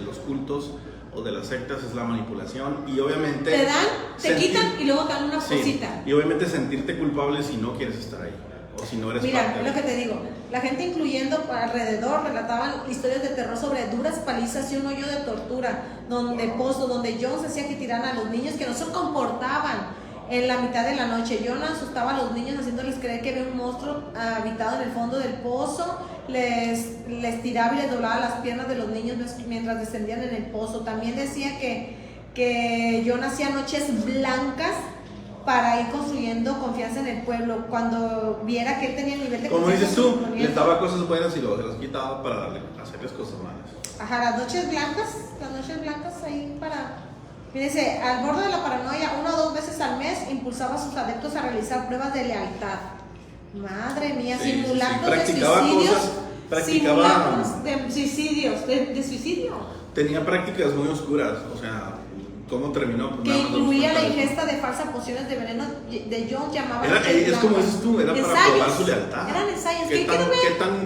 [SPEAKER 2] los cultos o de las sectas es la manipulación y obviamente...
[SPEAKER 1] Te dan, te quitan y luego te dan una cosita.
[SPEAKER 2] Y obviamente sentirte culpable si no quieres estar ahí o si no eres parte.
[SPEAKER 1] Mira, es lo que te digo, la gente incluyendo alrededor relataban historias de terror sobre duras palizas y un hoyo de tortura, donde Jones hacía que tiraran a los niños que no se comportaban. En la mitad de la noche, Jonah asustaba a los niños haciéndoles creer que había un monstruo habitado en el fondo del pozo, les tiraba y les doblaba las piernas de los niños mientras descendían en el pozo. También decía que Jonah hacía noches blancas para ir construyendo confianza en el pueblo. Cuando viera que él tenía el nivel de
[SPEAKER 2] confianza. Como dices tú, les daba cosas buenas y luego se las quitaba para hacerles cosas malas.
[SPEAKER 1] Ajá, las noches blancas ahí para... Fíjense, al borde de la paranoia, 1 o 2 veces al mes impulsaba a sus adeptos a realizar pruebas de lealtad. Madre mía, simulacros de suicidios. Simulacros de suicidios, de suicidio.
[SPEAKER 2] Tenía prácticas muy oscuras, o sea, ¿cómo terminó? Pues
[SPEAKER 1] que incluía la ingesta de falsas pociones de veneno de John,
[SPEAKER 2] es como dices tú, era ensayos, para probar su lealtad.
[SPEAKER 1] Eran ensayos.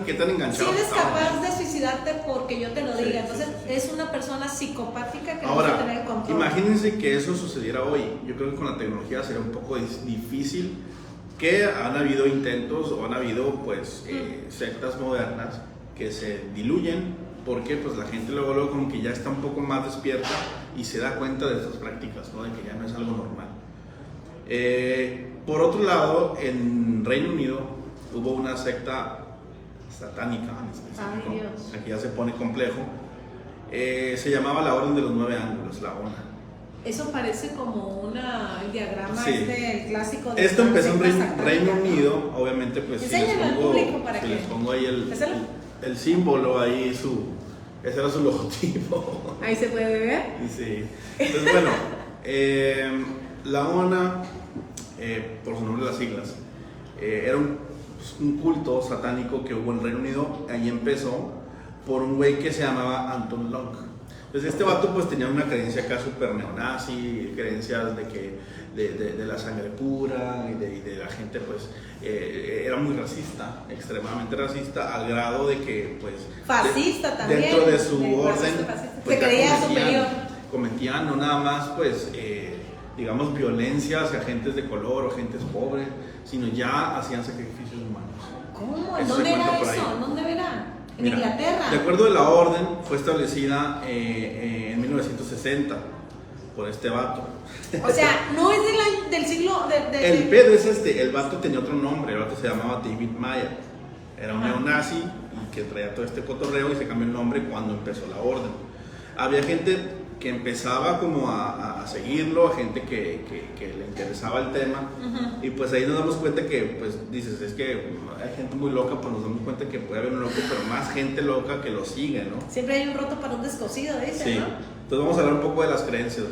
[SPEAKER 2] ¿Qué tan enganchado?
[SPEAKER 1] Si eres capaz de suicidarte porque yo te lo diga. Entonces, es una persona psicopática que no puede tener control.
[SPEAKER 2] Imagínense que eso sucediera hoy. Yo creo que con la tecnología sería un poco difícil que han habido intentos o han habido pues sectas modernas que se diluyen porque pues la gente luego como que ya está un poco más despierta y se da cuenta de estas prácticas, ¿no? De que ya no es algo normal. Por otro lado, en Reino Unido hubo una secta satánica en específico.
[SPEAKER 1] Ay, Dios.
[SPEAKER 2] Aquí ya se pone complejo. Se llamaba la Orden de los 9 Ángulos, la ONA.
[SPEAKER 1] Eso parece como el diagrama
[SPEAKER 2] Sí.
[SPEAKER 1] El clásico de
[SPEAKER 2] Esto empezó en
[SPEAKER 1] secta satánica,
[SPEAKER 2] Reino
[SPEAKER 1] ¿no?
[SPEAKER 2] Unido, obviamente pues
[SPEAKER 1] Enséñalo al público para
[SPEAKER 2] si
[SPEAKER 1] que-
[SPEAKER 2] les pongo ahí
[SPEAKER 1] Pésalo.
[SPEAKER 2] el símbolo ahí, ese era su logotipo.
[SPEAKER 1] Ahí se puede ver.
[SPEAKER 2] Sí. Entonces bueno, la ONA, por su nombre de las siglas, era un culto satánico que hubo en Reino Unido. Ahí empezó por un güey que se llamaba Anton Long. Entonces este vato pues tenía una creencia acá súper neonazi, creencias de que de la sangre pura y de la gente pues era muy racista, extremadamente racista, al grado de que pues
[SPEAKER 1] Fascista también.
[SPEAKER 2] dentro de su orden
[SPEAKER 1] Fascista.
[SPEAKER 2] pues,
[SPEAKER 1] Se
[SPEAKER 2] ya
[SPEAKER 1] creía superior.
[SPEAKER 2] cometían no nada más pues digamos violencia hacia gentes de color o gentes pobres, sino ya hacían sacrificios humanos.
[SPEAKER 1] ¿Cómo? ¿En
[SPEAKER 2] Eso
[SPEAKER 1] dónde
[SPEAKER 2] se cuenta
[SPEAKER 1] era
[SPEAKER 2] por ahí.
[SPEAKER 1] eso? ¿Dónde era? En
[SPEAKER 2] Mira,
[SPEAKER 1] Inglaterra.
[SPEAKER 2] De acuerdo a la orden, fue establecida en 1960 por este vato.
[SPEAKER 1] O sea, no es del siglo.
[SPEAKER 2] El pedo es el vato tenía otro nombre, el vato se llamaba David Mayer. Era un
[SPEAKER 1] Ajá.
[SPEAKER 2] neonazi y que traía todo este cotorreo y se cambió el nombre cuando empezó la orden. Había gente que empezaba como a seguirlo, a gente que le interesaba el tema.
[SPEAKER 1] Ujú.
[SPEAKER 2] Y pues ahí nos damos cuenta que, pues dices, es que hay gente muy loca, pues nos damos cuenta que puede haber un loco, pero más gente loca que lo sigue, ¿no?
[SPEAKER 1] Siempre hay un roto para un descosido, dice,
[SPEAKER 2] Sí.
[SPEAKER 1] ¿no?
[SPEAKER 2] Entonces vamos a hablar un poco de las creencias.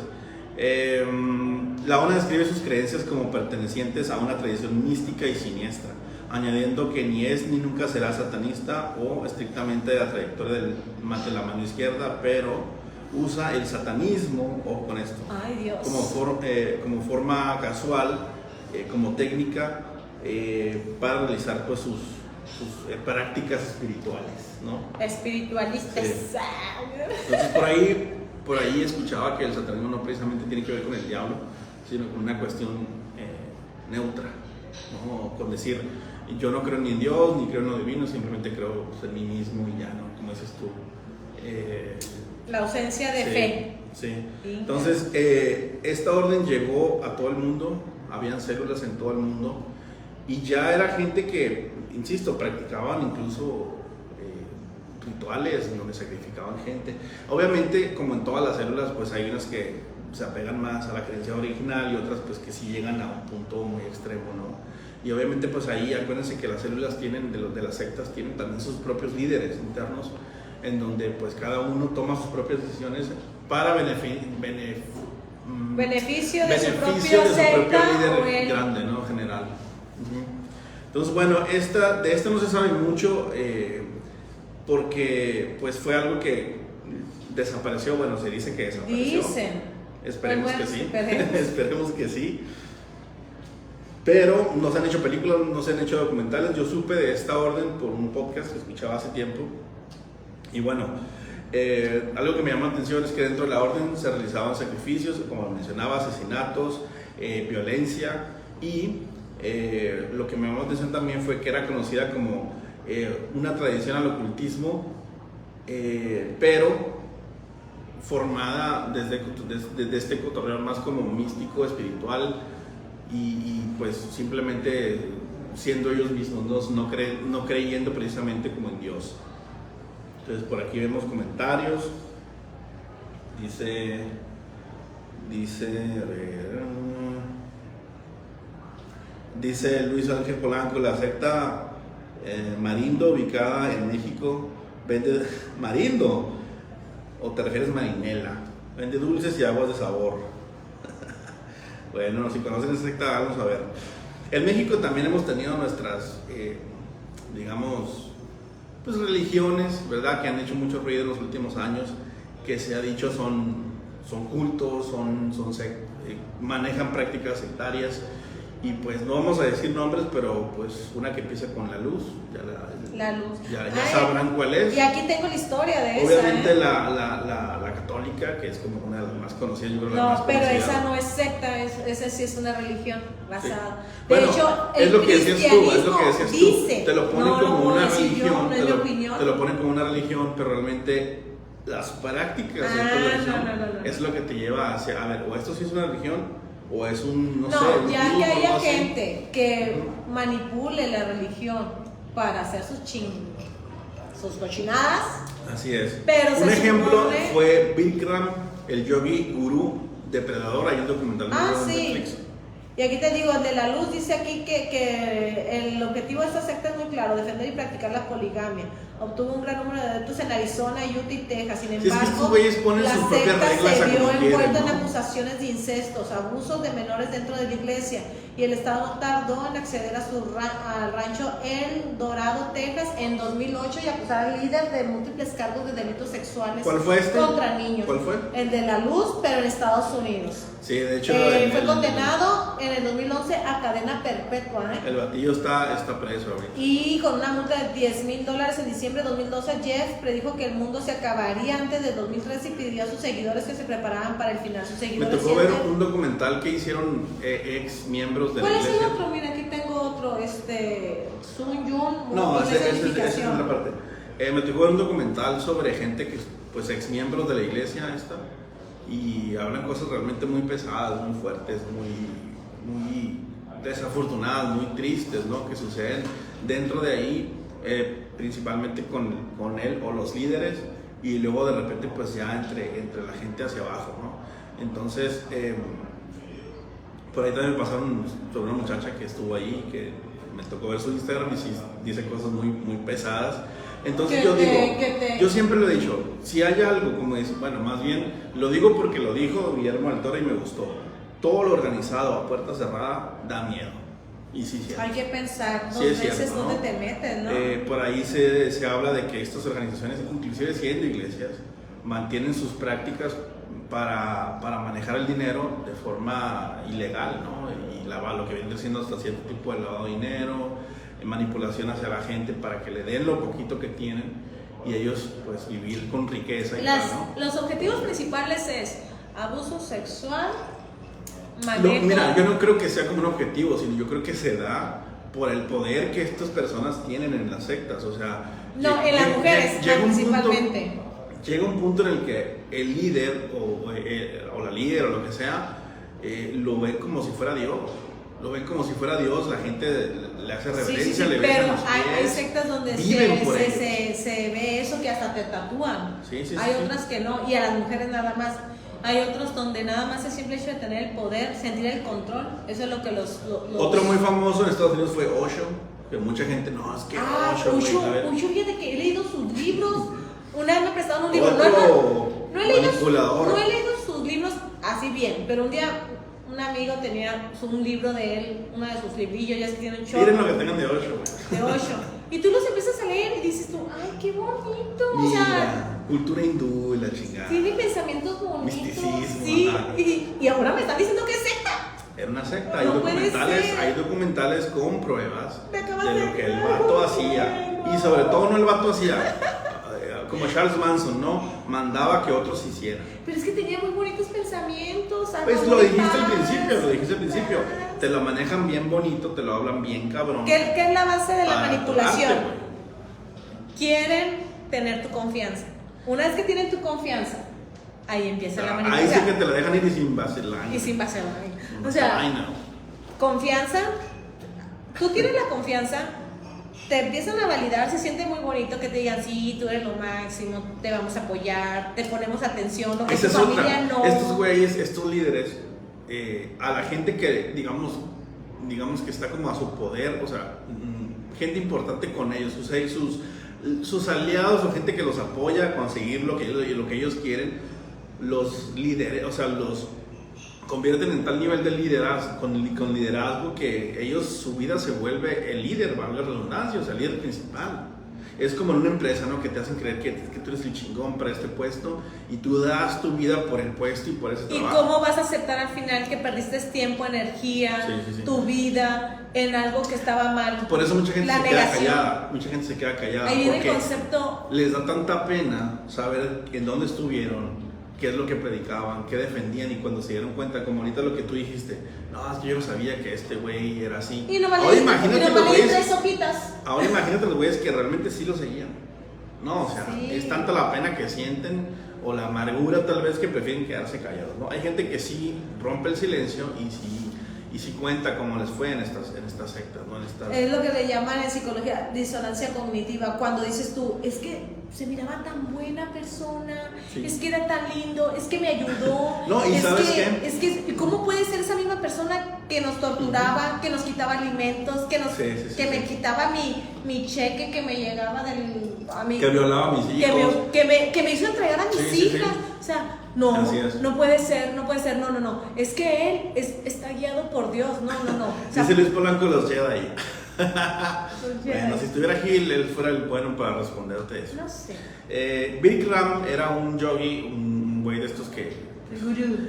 [SPEAKER 2] La ONA describe sus creencias como pertenecientes a una tradición mística y siniestra, añadiendo que ni es ni nunca será satanista o estrictamente de la trayectoria de la mano izquierda, pero usa el satanismo, o con esto,
[SPEAKER 1] Ay, Dios.
[SPEAKER 2] como forma casual, como técnica para realizar pues, sus prácticas espirituales, ¿no?
[SPEAKER 1] Espiritualistas.
[SPEAKER 2] Sí. Entonces por ahí escuchaba que el satanismo no precisamente tiene que ver con el diablo, sino con una cuestión neutra, ¿no? Con decir, yo no creo ni en Dios, ni creo en lo divino, simplemente creo pues, en mí mismo y ya, ¿no? Como dices tú.
[SPEAKER 1] La ausencia de
[SPEAKER 2] Sí,
[SPEAKER 1] fe.
[SPEAKER 2] sí. Entonces, esta orden llegó a todo el mundo, habían células en todo el mundo, y ya era gente que, insisto, practicaban incluso rituales en donde sacrificaban gente. Obviamente, como en todas las células, pues hay unas que se apegan más a la creencia original y otras pues que sí llegan a un punto muy extremo, ¿no? Y obviamente pues ahí acuérdense que las células tienen, de las sectas, tienen también sus propios líderes internos, en donde pues cada uno toma sus propias decisiones para beneficio
[SPEAKER 1] de su propio secta o
[SPEAKER 2] líder grande, ¿no? General. Entonces, bueno, de esta no se sabe mucho porque pues fue algo que desapareció, bueno, se dice que desapareció.
[SPEAKER 1] Dicen.
[SPEAKER 2] Esperemos
[SPEAKER 1] Pues
[SPEAKER 2] que sí.
[SPEAKER 1] esperemos.
[SPEAKER 2] Esperemos que sí. Pero no se han hecho películas, no se han hecho documentales. Yo supe de esta orden por un podcast que escuchaba hace tiempo. Y bueno, algo que me llamó la atención es que dentro de la orden se realizaban sacrificios, como mencionaba, asesinatos, violencia. Y lo que me llamó la atención también fue que era conocida como una tradición al ocultismo, pero formada desde este cotorreo más como místico, espiritual y pues simplemente siendo ellos mismos, no creyendo precisamente como en Dios. Entonces por aquí vemos comentarios. Dice a ver, dice Luis Ángel Polanco, la secta Marindo, ubicada en México, vende Marindo. ¿O te refieres a Marinela? Vende dulces y aguas de sabor. Bueno, si conocen esa secta, vamos a ver. En México también hemos tenido nuestras, digamos, pues religiones, ¿verdad? Que han hecho mucho ruido en los últimos años, que se ha dicho son cultos, manejan prácticas sectarias. Y pues no vamos a decir nombres, pero pues una que empieza con la luz,
[SPEAKER 1] La luz.
[SPEAKER 2] ya sabrán cuál es.
[SPEAKER 1] Y aquí tengo la historia de
[SPEAKER 2] Obviamente
[SPEAKER 1] esa.
[SPEAKER 2] la católica, que es como una de las más conocidas, yo creo la
[SPEAKER 1] No,
[SPEAKER 2] más
[SPEAKER 1] pero
[SPEAKER 2] conocida.
[SPEAKER 1] esa no es secta, esa sí es una religión basada.
[SPEAKER 2] Sí.
[SPEAKER 1] De
[SPEAKER 2] Bueno,
[SPEAKER 1] hecho,
[SPEAKER 2] es
[SPEAKER 1] el
[SPEAKER 2] lo que decías tú, es lo que decías tú.
[SPEAKER 1] dice,
[SPEAKER 2] Te lo ponen
[SPEAKER 1] no
[SPEAKER 2] como
[SPEAKER 1] puedo
[SPEAKER 2] una
[SPEAKER 1] decir yo,
[SPEAKER 2] religión,
[SPEAKER 1] no es mi opinión.
[SPEAKER 2] te lo ponen como una religión, pero realmente las prácticas de esta religión
[SPEAKER 1] no.
[SPEAKER 2] es lo que te lleva hacia, a ver, o esto sí es una religión, o es un, no sé, un
[SPEAKER 1] ya
[SPEAKER 2] club,
[SPEAKER 1] que
[SPEAKER 2] o algo
[SPEAKER 1] haya
[SPEAKER 2] así.
[SPEAKER 1] gente que manipule la religión para hacer sus cochinadas.
[SPEAKER 2] Así es.
[SPEAKER 1] Pero
[SPEAKER 2] un
[SPEAKER 1] se
[SPEAKER 2] ejemplo
[SPEAKER 1] supone-
[SPEAKER 2] fue Bikram, el yogi gurú depredador, hay un documental muy bueno en Netflix.
[SPEAKER 1] Sí. Y aquí te digo, el de la luz dice aquí que el objetivo de esta secta es muy claro, defender y practicar la poligamia. Obtuvo un gran número de adeptos en Arizona, Utah y Texas. Sin
[SPEAKER 2] Sí, es que estos
[SPEAKER 1] embargo,
[SPEAKER 2] güeyes ponen
[SPEAKER 1] la
[SPEAKER 2] sus propias
[SPEAKER 1] secta
[SPEAKER 2] reglas
[SPEAKER 1] se
[SPEAKER 2] a
[SPEAKER 1] vio
[SPEAKER 2] como quieren,
[SPEAKER 1] envuelta en
[SPEAKER 2] ¿no?
[SPEAKER 1] acusaciones de incestos, abusos de menores dentro de la iglesia. Y el Estado tardó en acceder a al rancho El Dorado, Texas, en 2008 y acusar al líder de múltiples cargos de delitos sexuales
[SPEAKER 2] ¿Cuál fue este?
[SPEAKER 1] contra niños.
[SPEAKER 2] ¿Cuál fue?
[SPEAKER 1] El de la luz, pero en Estados Unidos.
[SPEAKER 2] Sí, de hecho
[SPEAKER 1] Fue condenado en el 2011 a cadena perpetua.
[SPEAKER 2] el batillo está preso ahorita.
[SPEAKER 1] Y con una multa de $10,000 en diciembre de 2012, Jeff predijo que el mundo se acabaría antes de 2013 y pidió a sus seguidores que se prepararan para el final. Sus
[SPEAKER 2] Me
[SPEAKER 1] seguidores
[SPEAKER 2] tocó ver
[SPEAKER 1] sienten-
[SPEAKER 2] un documental que hicieron ex miembros de la
[SPEAKER 1] ¿Cuál es el
[SPEAKER 2] iglesia.
[SPEAKER 1] otro? Mira, aquí tengo otro, Sun Yun.
[SPEAKER 2] No,
[SPEAKER 1] con
[SPEAKER 2] esa
[SPEAKER 1] esa
[SPEAKER 2] es
[SPEAKER 1] edificación.
[SPEAKER 2] otra parte. Me tocó ver un documental sobre gente que, pues, ex miembros de la iglesia esta, y hablan cosas realmente muy pesadas, muy fuertes, muy desafortunadas, muy tristes, ¿no? Que suceden dentro de ahí, principalmente con él o los líderes, y luego de repente pues ya entre la gente hacia abajo, ¿no? Entonces, por ahí también me pasaron sobre una muchacha que estuvo ahí, que me tocó ver su Instagram y sí dice cosas muy pesadas. Entonces yo siempre lo he dicho, si hay algo, como dice, bueno, más bien lo digo porque lo dijo Guillermo del Toro y me gustó, todo lo organizado a puerta cerrada da miedo. Y sí, cierto.
[SPEAKER 1] Hay que pensar dos
[SPEAKER 2] Sí, es
[SPEAKER 1] veces
[SPEAKER 2] cierto, ¿no?
[SPEAKER 1] dónde te metes, ¿no?
[SPEAKER 2] Por ahí se habla de que estas organizaciones, inclusive siendo iglesias, mantienen sus prácticas para manejar el dinero de forma ilegal, ¿no? Y lo que viene siendo hasta cierto tipo de lavado de dinero, manipulación hacia la gente para que le den lo poquito que tienen y ellos pues vivir con riqueza y tal, ¿no?
[SPEAKER 1] Los objetivos principales es abuso sexual,
[SPEAKER 2] No,
[SPEAKER 1] manejo.
[SPEAKER 2] mira, yo no creo que sea como un objetivo, sino yo creo que se da por el poder que estas personas tienen en las sectas, o sea...
[SPEAKER 1] No, en las mujeres
[SPEAKER 2] llega un
[SPEAKER 1] principalmente.
[SPEAKER 2] Llega un punto en el que el líder o la líder o lo que sea lo ven como si fuera Dios. Lo ven como si fuera Dios, la gente le hace reverencia, le besan
[SPEAKER 1] pero
[SPEAKER 2] los
[SPEAKER 1] hay
[SPEAKER 2] pies,
[SPEAKER 1] sectas donde
[SPEAKER 2] viven por ellos.
[SPEAKER 1] se ve eso que hasta te tatúan.
[SPEAKER 2] Sí,
[SPEAKER 1] Hay
[SPEAKER 2] sí.
[SPEAKER 1] otras que no, y a las mujeres nada más. Hay otros donde nada más el simple hecho de tener el poder, sentir el control, eso es lo que los...
[SPEAKER 2] Otro muy famoso en Estados Unidos fue Osho, que mucha gente, no, es que Osho, güey,
[SPEAKER 1] Fíjate que he leído sus libros. Una vez me prestaron un libro.
[SPEAKER 2] otro
[SPEAKER 1] No he leído
[SPEAKER 2] manipulador.
[SPEAKER 1] sus libros así bien, pero un día un amigo tenía un libro de él, uno de sus librillos, ya es que tiene un show
[SPEAKER 2] Miren lo que tengan de Osho, güey.
[SPEAKER 1] de Osho. Y tú los empiezas a leer y dices tú, ay, qué bonito. O sea,
[SPEAKER 2] Mira, cultura hindú y la chingada.
[SPEAKER 1] tiene pensamientos bonitos.
[SPEAKER 2] Misticismo,
[SPEAKER 1] Sí,
[SPEAKER 2] ajá.
[SPEAKER 1] y ahora me están diciendo que es secta.
[SPEAKER 2] Era una secta,
[SPEAKER 1] No puede ser.
[SPEAKER 2] hay documentales con pruebas
[SPEAKER 1] Me acabas
[SPEAKER 2] de
[SPEAKER 1] de
[SPEAKER 2] lo que el
[SPEAKER 1] decir.
[SPEAKER 2] vato hacía. Y sobre todo no el vato hacía, como Charles Manson, ¿no? Mandaba que otros hicieran.
[SPEAKER 1] Pero es que tenía muy bonitos pensamientos.
[SPEAKER 2] Pues
[SPEAKER 1] algo
[SPEAKER 2] lo
[SPEAKER 1] de
[SPEAKER 2] dijiste al
[SPEAKER 1] paz.
[SPEAKER 2] principio, te lo manejan bien bonito, te lo hablan bien cabrón.
[SPEAKER 1] ¿Qué es la base de la
[SPEAKER 2] para
[SPEAKER 1] manipulación?
[SPEAKER 2] atorarte, güey.
[SPEAKER 1] Quieren tener tu confianza. Una vez que tienen tu confianza, ahí empieza la
[SPEAKER 2] Ahí
[SPEAKER 1] manipulación.
[SPEAKER 2] sí que te la dejan ir y sin vacilar.
[SPEAKER 1] Y sin vacilar. O sea,
[SPEAKER 2] Ay, no.
[SPEAKER 1] confianza. Tú tienes la confianza, te empiezan a validar, se siente muy bonito que te digan, sí, tú eres lo máximo, te vamos a apoyar, te ponemos atención, lo que
[SPEAKER 2] Esa
[SPEAKER 1] tu
[SPEAKER 2] es
[SPEAKER 1] familia
[SPEAKER 2] otra.
[SPEAKER 1] no.
[SPEAKER 2] Estos güeyes, estos líderes, a la gente que, digamos que está como a su poder, o sea, gente importante con ellos, sus aliados o gente que los apoya a conseguir lo que ellos quieren, los líderes, o sea, los convierten en tal nivel de liderazgo, con liderazgo que ellos, su vida se vuelve el líder, valga la redundancia, o sea, el líder principal. es como en una empresa, ¿no? Que te hacen creer que tú eres el chingón para este puesto y tú das tu vida por el puesto y por ese trabajo.
[SPEAKER 1] ¿Y cómo vas a aceptar al final que perdiste tiempo, energía, tu vida en algo que estaba mal?
[SPEAKER 2] Por eso mucha gente se queda callada. Mucha gente se queda callada.
[SPEAKER 1] Ahí viene el concepto.
[SPEAKER 2] Les da tanta pena saber en dónde estuvieron, qué es lo que predicaban, qué defendían, y cuando se dieron cuenta, como ahorita lo que tú dijiste, no, es que yo no sabía que este güey era así.
[SPEAKER 1] Y no
[SPEAKER 2] ahora imagínate los güeyes,
[SPEAKER 1] tres hojitas.
[SPEAKER 2] ahora imagínate los güeyes que realmente sí lo seguían. No, o sea,
[SPEAKER 1] sí.
[SPEAKER 2] Es tanta la pena que sienten o la amargura tal vez que prefieren quedarse callados, ¿no? Hay gente que sí rompe el silencio y sí cuenta cómo les fue en estas sectas, ¿no?
[SPEAKER 1] Es lo que le llaman en psicología disonancia cognitiva, cuando dices tú, es que se miraba tan buena persona,
[SPEAKER 2] sí.
[SPEAKER 1] Es que era tan lindo, es que me ayudó.
[SPEAKER 2] No, y ¿sabes qué?
[SPEAKER 1] Es que, ¿cómo puede ser esa misma persona que nos torturaba, que nos quitaba alimentos, que me quitaba mi cheque que me llegaba
[SPEAKER 2] que violaba a mis hijos,
[SPEAKER 1] que me hizo entregar a mis hijas?
[SPEAKER 2] Sí.
[SPEAKER 1] O sea, no puede ser, no. Es que él está guiado por Dios, no. O sea,
[SPEAKER 2] dice Luis Polanco, los Jedi. Bueno, si estuviera Gil, él fuera el bueno para responderte eso.
[SPEAKER 1] No sé.
[SPEAKER 2] Bikram era un yogi, un güey de estos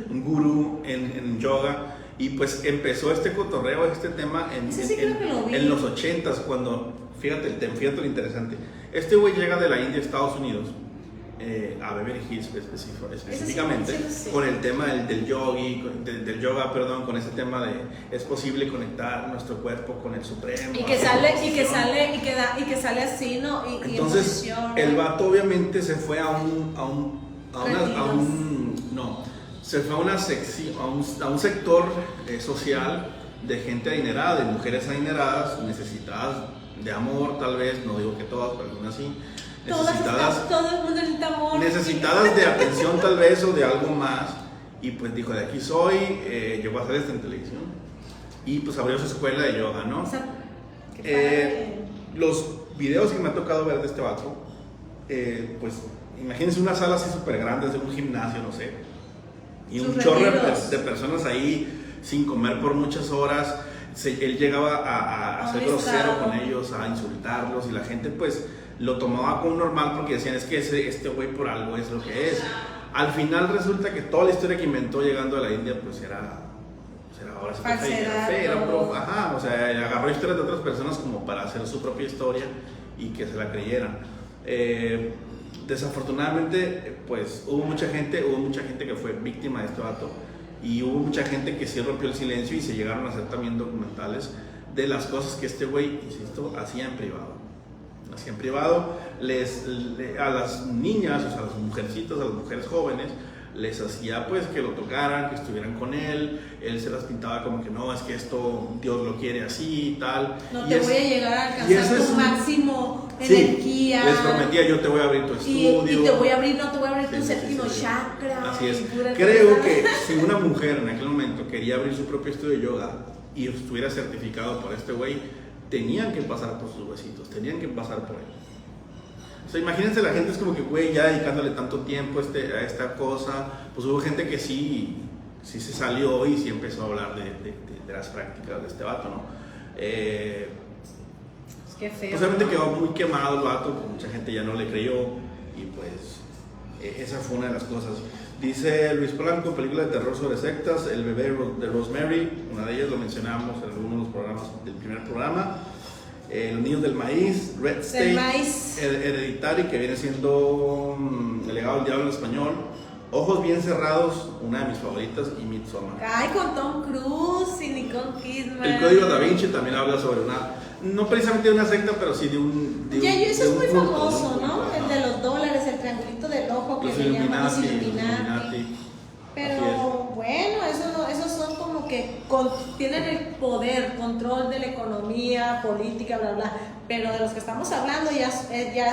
[SPEAKER 2] un gurú en yoga, y pues empezó este cotorreo, este tema en los 80s, cuando, fíjate lo interesante, este güey llega de la India a Estados Unidos, a Beverly Hills específicamente, con el tema del yoga, con ese tema de es posible conectar nuestro cuerpo con el Supremo.
[SPEAKER 1] Y que sale así, ¿no?
[SPEAKER 2] Entonces, el vato obviamente se fue se fue a un sector social de gente adinerada, de mujeres adineradas, necesitadas de amor, tal vez, no digo que todas, pero algunas sí.
[SPEAKER 1] Todo el mundo necesita amor.
[SPEAKER 2] Necesitadas de atención tal vez o de algo más, y pues dijo, de aquí soy, yo voy a hacer esto en televisión, y pues abrió su escuela de yoga, ¿no?
[SPEAKER 1] O sea,
[SPEAKER 2] los videos que me ha tocado ver de este vato, pues imagínense una sala así súper grande, de un gimnasio, no sé, y un chorro de personas ahí sin comer por muchas horas. Él llegaba a ser grosero con ellos, a insultarlos, y la gente pues lo tomaba como normal porque decían, es que este güey por algo es lo que es. Al final resulta que toda la historia que inventó llegando a la India pues era ahora sí o sea, agarró historias de otras personas como para hacer su propia historia y que se la creyeran. Desafortunadamente pues hubo mucha gente que fue víctima de este vato, y hubo mucha gente que sí rompió el silencio, y se llegaron a hacer también documentales de las cosas que este güey, insisto, hacía en privado. A las niñas, o sea, a las mujercitas, a las mujeres jóvenes, les hacía pues que lo tocaran, que estuvieran con él se las pintaba como que no, es que esto Dios lo quiere así y tal.
[SPEAKER 1] No te voy a llegar a alcanzar tu máximo energía.
[SPEAKER 2] Les prometía, yo te voy a abrir tu estudio.
[SPEAKER 1] Y te voy a abrir tu séptimo chakra.
[SPEAKER 2] Así es. Creo que si una mujer en aquel momento quería abrir su propio estudio de yoga y estuviera certificado por este güey, tenían que pasar por sus huesitos, tenían que pasar por él. O sea, imagínense, la gente es como que, güey, ya dedicándole tanto tiempo a esta cosa, pues hubo gente que sí se salió y sí empezó a hablar de las prácticas de este vato, ¿no?
[SPEAKER 1] Es que feo.
[SPEAKER 2] Pues obviamente quedó muy quemado el vato, pues mucha gente ya no le creyó, y pues esa fue una de las cosas. Dice Luis Polanco, película de terror sobre sectas, El bebé de Rosemary, una de ellas lo mencionamos en alguno de los programas del primer programa. Los niños del maíz, Red State, Hereditary, que viene siendo El legado del diablo en español, Ojos bien cerrados, una de mis favoritas, y Midsommar.
[SPEAKER 1] Ay, con Tom Cruise y Nicole Kidman.
[SPEAKER 2] El Código Da Vinci también habla sobre no precisamente de una secta, pero sí de un
[SPEAKER 1] eso es muy famoso, ¿no? El de los dólares, el triangulito del ojo, que le llaman los Illuminati. Pero bueno, esos son como que tienen el poder, control de la economía, política, bla, bla. Pero de los que estamos hablando ya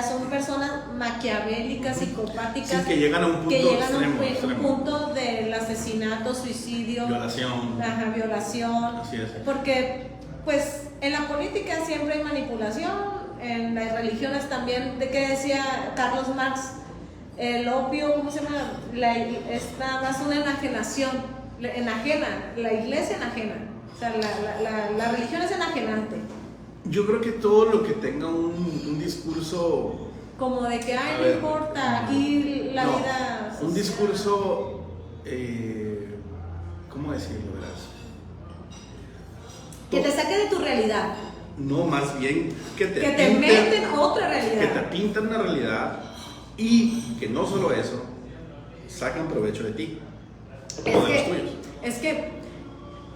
[SPEAKER 1] son personas maquiavélicas, psicopáticas.
[SPEAKER 2] Sí, que llegan a un punto extremo.
[SPEAKER 1] Un punto del asesinato, suicidio.
[SPEAKER 2] Violación.
[SPEAKER 1] Violación.
[SPEAKER 2] Así es.
[SPEAKER 1] Porque, pues, en la política siempre hay manipulación, en las religiones también. ¿De qué decía Carlos Marx? El opio, ¿cómo se llama? Es nada más una enajenación, la iglesia enajena, o sea, la religión es enajenante.
[SPEAKER 2] Yo creo que todo lo que tenga un discurso discurso...
[SPEAKER 1] Como de que, ay,
[SPEAKER 2] A
[SPEAKER 1] no
[SPEAKER 2] ver,
[SPEAKER 1] importa, aquí la
[SPEAKER 2] no,
[SPEAKER 1] vida social.
[SPEAKER 2] un discurso, ¿cómo decirlo, verás?
[SPEAKER 1] Que te saque de tu realidad.
[SPEAKER 2] No, más bien que te
[SPEAKER 1] meten otra realidad.
[SPEAKER 2] Que te pintan una realidad y que no solo eso, sacan provecho de ti. O de los tuyos.
[SPEAKER 1] Es que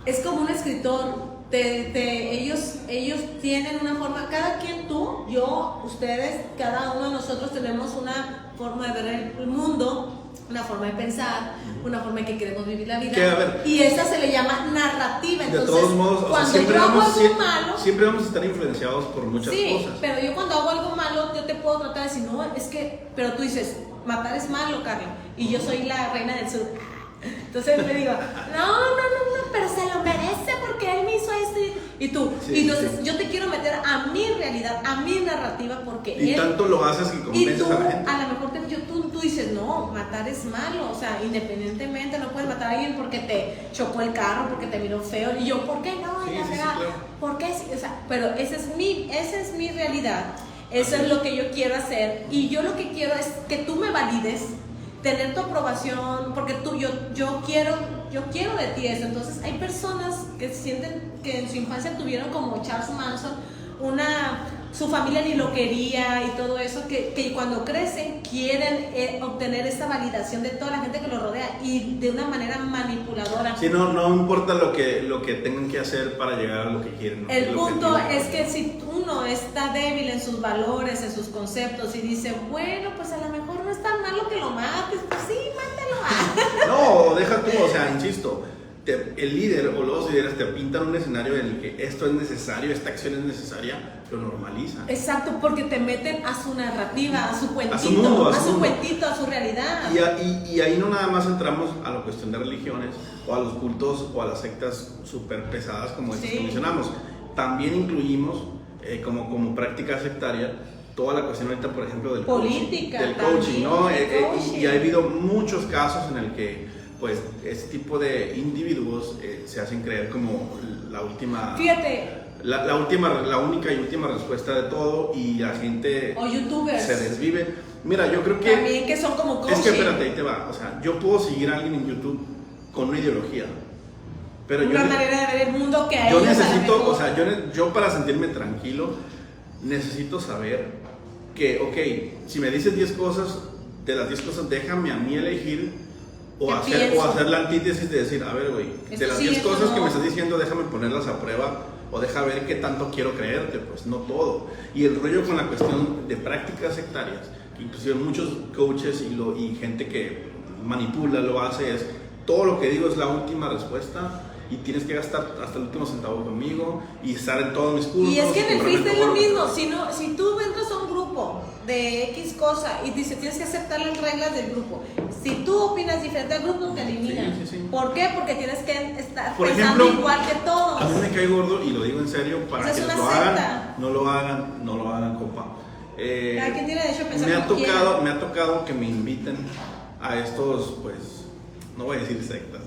[SPEAKER 1] es como un escritor. Ellos tienen una forma, cada quien, tú, yo, ustedes, cada uno de nosotros tenemos una forma de ver el mundo, una forma de pensar, una forma en que queremos vivir la vida.
[SPEAKER 2] Que, a ver,
[SPEAKER 1] y esa se le llama narrativa. Entonces,
[SPEAKER 2] de todos modos,
[SPEAKER 1] cuando
[SPEAKER 2] siempre
[SPEAKER 1] yo hago
[SPEAKER 2] vamos,
[SPEAKER 1] algo malo,
[SPEAKER 2] siempre vamos a estar influenciados por muchas
[SPEAKER 1] sí,
[SPEAKER 2] cosas.
[SPEAKER 1] pero yo cuando hago algo malo, yo te puedo tratar de decir, no, es que, pero tú dices, matar es malo, Carla, y yo soy la reina del sur. Entonces le digo, no, pero se lo merece porque él me hizo esto. Y tú,
[SPEAKER 2] Sí,
[SPEAKER 1] y entonces
[SPEAKER 2] sí.
[SPEAKER 1] yo te quiero meter a mi realidad, a mi narrativa, porque
[SPEAKER 2] Y
[SPEAKER 1] él.
[SPEAKER 2] tanto lo haces que
[SPEAKER 1] Y
[SPEAKER 2] convences
[SPEAKER 1] tú,
[SPEAKER 2] a la gente.
[SPEAKER 1] a lo mejor tú dices, no, matar es malo, o sea, independientemente, no puedes matar a alguien porque te chocó el carro, porque te miró feo. Y yo, ¿por qué no?
[SPEAKER 2] Sí,
[SPEAKER 1] Y la
[SPEAKER 2] sí, sí,
[SPEAKER 1] fregada,
[SPEAKER 2] claro.
[SPEAKER 1] ¿por qué? O sea, pero esa es mi realidad, eso es lo que yo quiero hacer. Y yo lo que quiero es que tú me valides, tener tu aprobación, porque yo quiero de ti eso. Entonces hay personas que sienten que en su infancia tuvieron como Charles Manson, su familia ni lo quería y todo eso, que cuando crecen quieren obtener esa validación de toda la gente que los rodea y de una manera manipuladora.
[SPEAKER 2] Sí, no importa lo que tengan que hacer para llegar a lo que quieren.
[SPEAKER 1] El punto es que si uno está débil en sus valores, en sus conceptos y dice, bueno, pues a lo mejor no es tan malo que lo mates, pues sí, mátalo.
[SPEAKER 2] No, deja tú, o sea, insisto, el líder o los líderes te pintan un escenario en el que esto es necesario, esta acción es necesaria, lo normalizan.
[SPEAKER 1] Exacto, porque te meten a su narrativa, a su cuentito,
[SPEAKER 2] A su mundo, a su mundo.
[SPEAKER 1] cuentito, a su realidad.
[SPEAKER 2] Y ahí no nada más entramos a la cuestión de religiones o a los cultos o a las sectas súper pesadas como estas que mencionamos. También incluimos como práctica sectaria toda la cuestión ahorita, por ejemplo, del
[SPEAKER 1] política,
[SPEAKER 2] coaching, del coaching, ¿no?
[SPEAKER 1] coaching.
[SPEAKER 2] Y ha habido muchos casos en el que pues ese tipo de individuos se hacen creer como la última...
[SPEAKER 1] Fíjate.
[SPEAKER 2] La única y última respuesta de todo, y la gente
[SPEAKER 1] o youtubers
[SPEAKER 2] se desvive. Mira, yo creo que
[SPEAKER 1] también, que son como coaching.
[SPEAKER 2] es que espérate, ahí te va. O sea, yo puedo seguir a alguien en YouTube con una ideología, pero
[SPEAKER 1] una manera de ver el mundo que hay.
[SPEAKER 2] yo necesito, o sea, yo para sentirme tranquilo necesito saber que, ok, si me dices 10 cosas, de las 10 cosas déjame a mí elegir o hacer la antítesis de decir, a ver, güey, de las 10 cosas que me estás diciendo, déjame ponerlas a prueba o deja ver qué tanto quiero creerte. Pues no todo. Y el rollo con la cuestión de prácticas sectarias, que inclusive muchos coaches y gente que manipula lo hace, es todo lo que digo es la última respuesta y tienes que gastar hasta el último centavo conmigo y estar en todos mis cursos.
[SPEAKER 1] Y es que en el freestyle es lo mismo. Si tú entras a un grupo de X cosa y dice tienes que aceptar las reglas del grupo, si tú opinas diferente al grupo te eliminan.
[SPEAKER 2] Sí.
[SPEAKER 1] ¿Por qué? Porque tienes que estar
[SPEAKER 2] por
[SPEAKER 1] pensando
[SPEAKER 2] ejemplo,
[SPEAKER 1] igual que todos.
[SPEAKER 2] A mí me cae gordo y lo digo en serio, para
[SPEAKER 1] Esa es
[SPEAKER 2] que
[SPEAKER 1] una
[SPEAKER 2] lo
[SPEAKER 1] secta.
[SPEAKER 2] hagan, no lo hagan, compa.
[SPEAKER 1] Cada quien tiene derecho a pensar
[SPEAKER 2] me ha
[SPEAKER 1] como quiera.
[SPEAKER 2] me ha tocado que me inviten a estos, pues, no voy a decir sectas,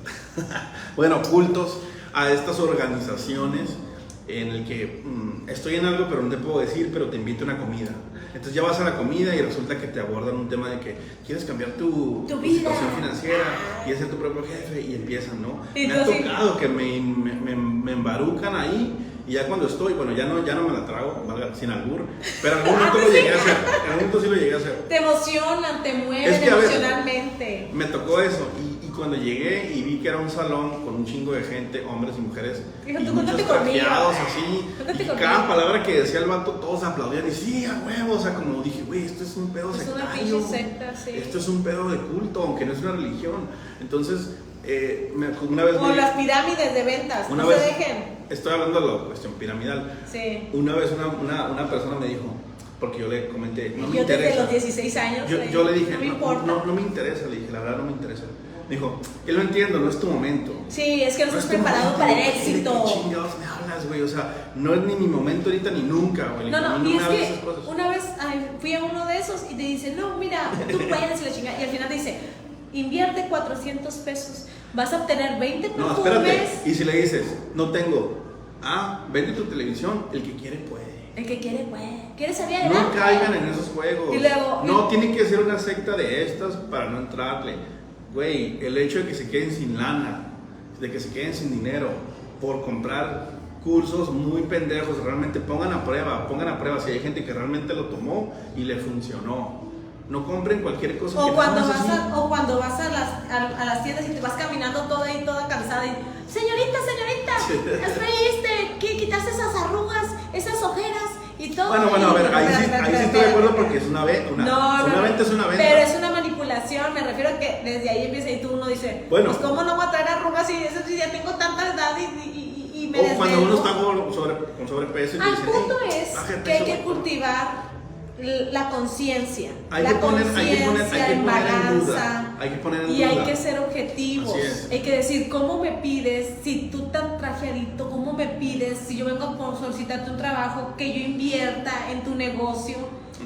[SPEAKER 2] bueno, cultos, a estas organizaciones en el que estoy en algo pero no te puedo decir, pero te invito a una comida. Entonces ya vas a la comida y resulta que te abordan un tema de que quieres cambiar tu situación financiera y ser tu propio jefe y empiezan, ¿no? Me ha tocado que me embarucan ahí y ya cuando estoy, bueno, ya no me la trago, valga, sin albur, pero en algún momento lo llegué a hacer, en algún momento sí lo llegué a hacer.
[SPEAKER 1] Te emocionan, te mueven
[SPEAKER 2] Es que,
[SPEAKER 1] emocionalmente.
[SPEAKER 2] Me tocó eso y cuando llegué y vi que era un salón con un chingo de gente, hombres y mujeres,
[SPEAKER 1] Dijo,
[SPEAKER 2] y
[SPEAKER 1] tú
[SPEAKER 2] muchos
[SPEAKER 1] cuéntate conmigo.
[SPEAKER 2] trajeados así, y cada palabra que decía el vato todos aplaudían y sí, a huevo, o sea, como dije, güey, esto es un pedo sectario,
[SPEAKER 1] una pinche secta, sí.
[SPEAKER 2] Esto es un pedo de culto, aunque no es una religión. Entonces, una vez
[SPEAKER 1] o las pirámides de ventas, no se dejen.
[SPEAKER 2] Estoy hablando de la cuestión piramidal.
[SPEAKER 1] Sí.
[SPEAKER 2] Una vez una persona me dijo, porque yo le comenté, no me
[SPEAKER 1] yo
[SPEAKER 2] interesa.
[SPEAKER 1] Desde los 16 años.
[SPEAKER 2] Yo le dije,
[SPEAKER 1] no me importa.
[SPEAKER 2] No me interesa, le dije, la verdad no me interesa. Me dijo, yo lo entiendo, no es tu momento.
[SPEAKER 1] Sí, es que no estás preparado para el éxito.
[SPEAKER 2] ¿De qué chingados me hablas, güey? O sea, no es ni mi momento ahorita ni nunca, güey.
[SPEAKER 1] No, y es que una vez fui a uno de esos y te dice, no, mira, tú puedes la chingada. Y al final te dice, invierte 400 pesos, vas a obtener 20 perfumes.
[SPEAKER 2] No, espérate. Y si le dices, no tengo, vende tu televisión, el que quiere puede.
[SPEAKER 1] El que quiere salir
[SPEAKER 2] No
[SPEAKER 1] adelante.
[SPEAKER 2] caigan en esos juegos.
[SPEAKER 1] Y luego,
[SPEAKER 2] no tiene que ser una secta de estas para no entrarle. Güey, el hecho de que se queden sin lana, de que se queden sin dinero por comprar cursos muy pendejos, realmente pongan a prueba si hay gente que realmente lo tomó y le funcionó. No compren cualquier cosa.
[SPEAKER 1] O
[SPEAKER 2] que
[SPEAKER 1] cuando,
[SPEAKER 2] no
[SPEAKER 1] vas
[SPEAKER 2] necesiten.
[SPEAKER 1] a, o cuando vas a las tiendas y te vas caminando toda ahí, toda cansada y señorita, ¿has quitaste esas arrugas, esas ojeras y todo?
[SPEAKER 2] Bueno, a ver, ahí sí estoy de acuerdo porque es una venta.
[SPEAKER 1] No,
[SPEAKER 2] venta es una venta.
[SPEAKER 1] pero es una manipulación, me refiero a que desde ahí empieza y uno dice,
[SPEAKER 2] Bueno.
[SPEAKER 1] pues cómo no voy a traer arrugas si ya tengo tanta edad y me
[SPEAKER 2] O cuando
[SPEAKER 1] desvelo.
[SPEAKER 2] uno está con sobrepeso y te
[SPEAKER 1] Al
[SPEAKER 2] dicen,
[SPEAKER 1] punto
[SPEAKER 2] "Hey,
[SPEAKER 1] es
[SPEAKER 2] baja de
[SPEAKER 1] que hay
[SPEAKER 2] peso".
[SPEAKER 1] que cultivar la conciencia,
[SPEAKER 2] Hay
[SPEAKER 1] la
[SPEAKER 2] que poner en
[SPEAKER 1] conciencia en
[SPEAKER 2] duda.
[SPEAKER 1] balanza,
[SPEAKER 2] Hay que poner en
[SPEAKER 1] y
[SPEAKER 2] duda.
[SPEAKER 1] hay que ser objetivos.
[SPEAKER 2] Así es.
[SPEAKER 1] Hay que decir, ¿cómo me pides si tú tan trajeadito, cómo me pides si yo vengo por solicitarte un trabajo que yo invierta en tu negocio?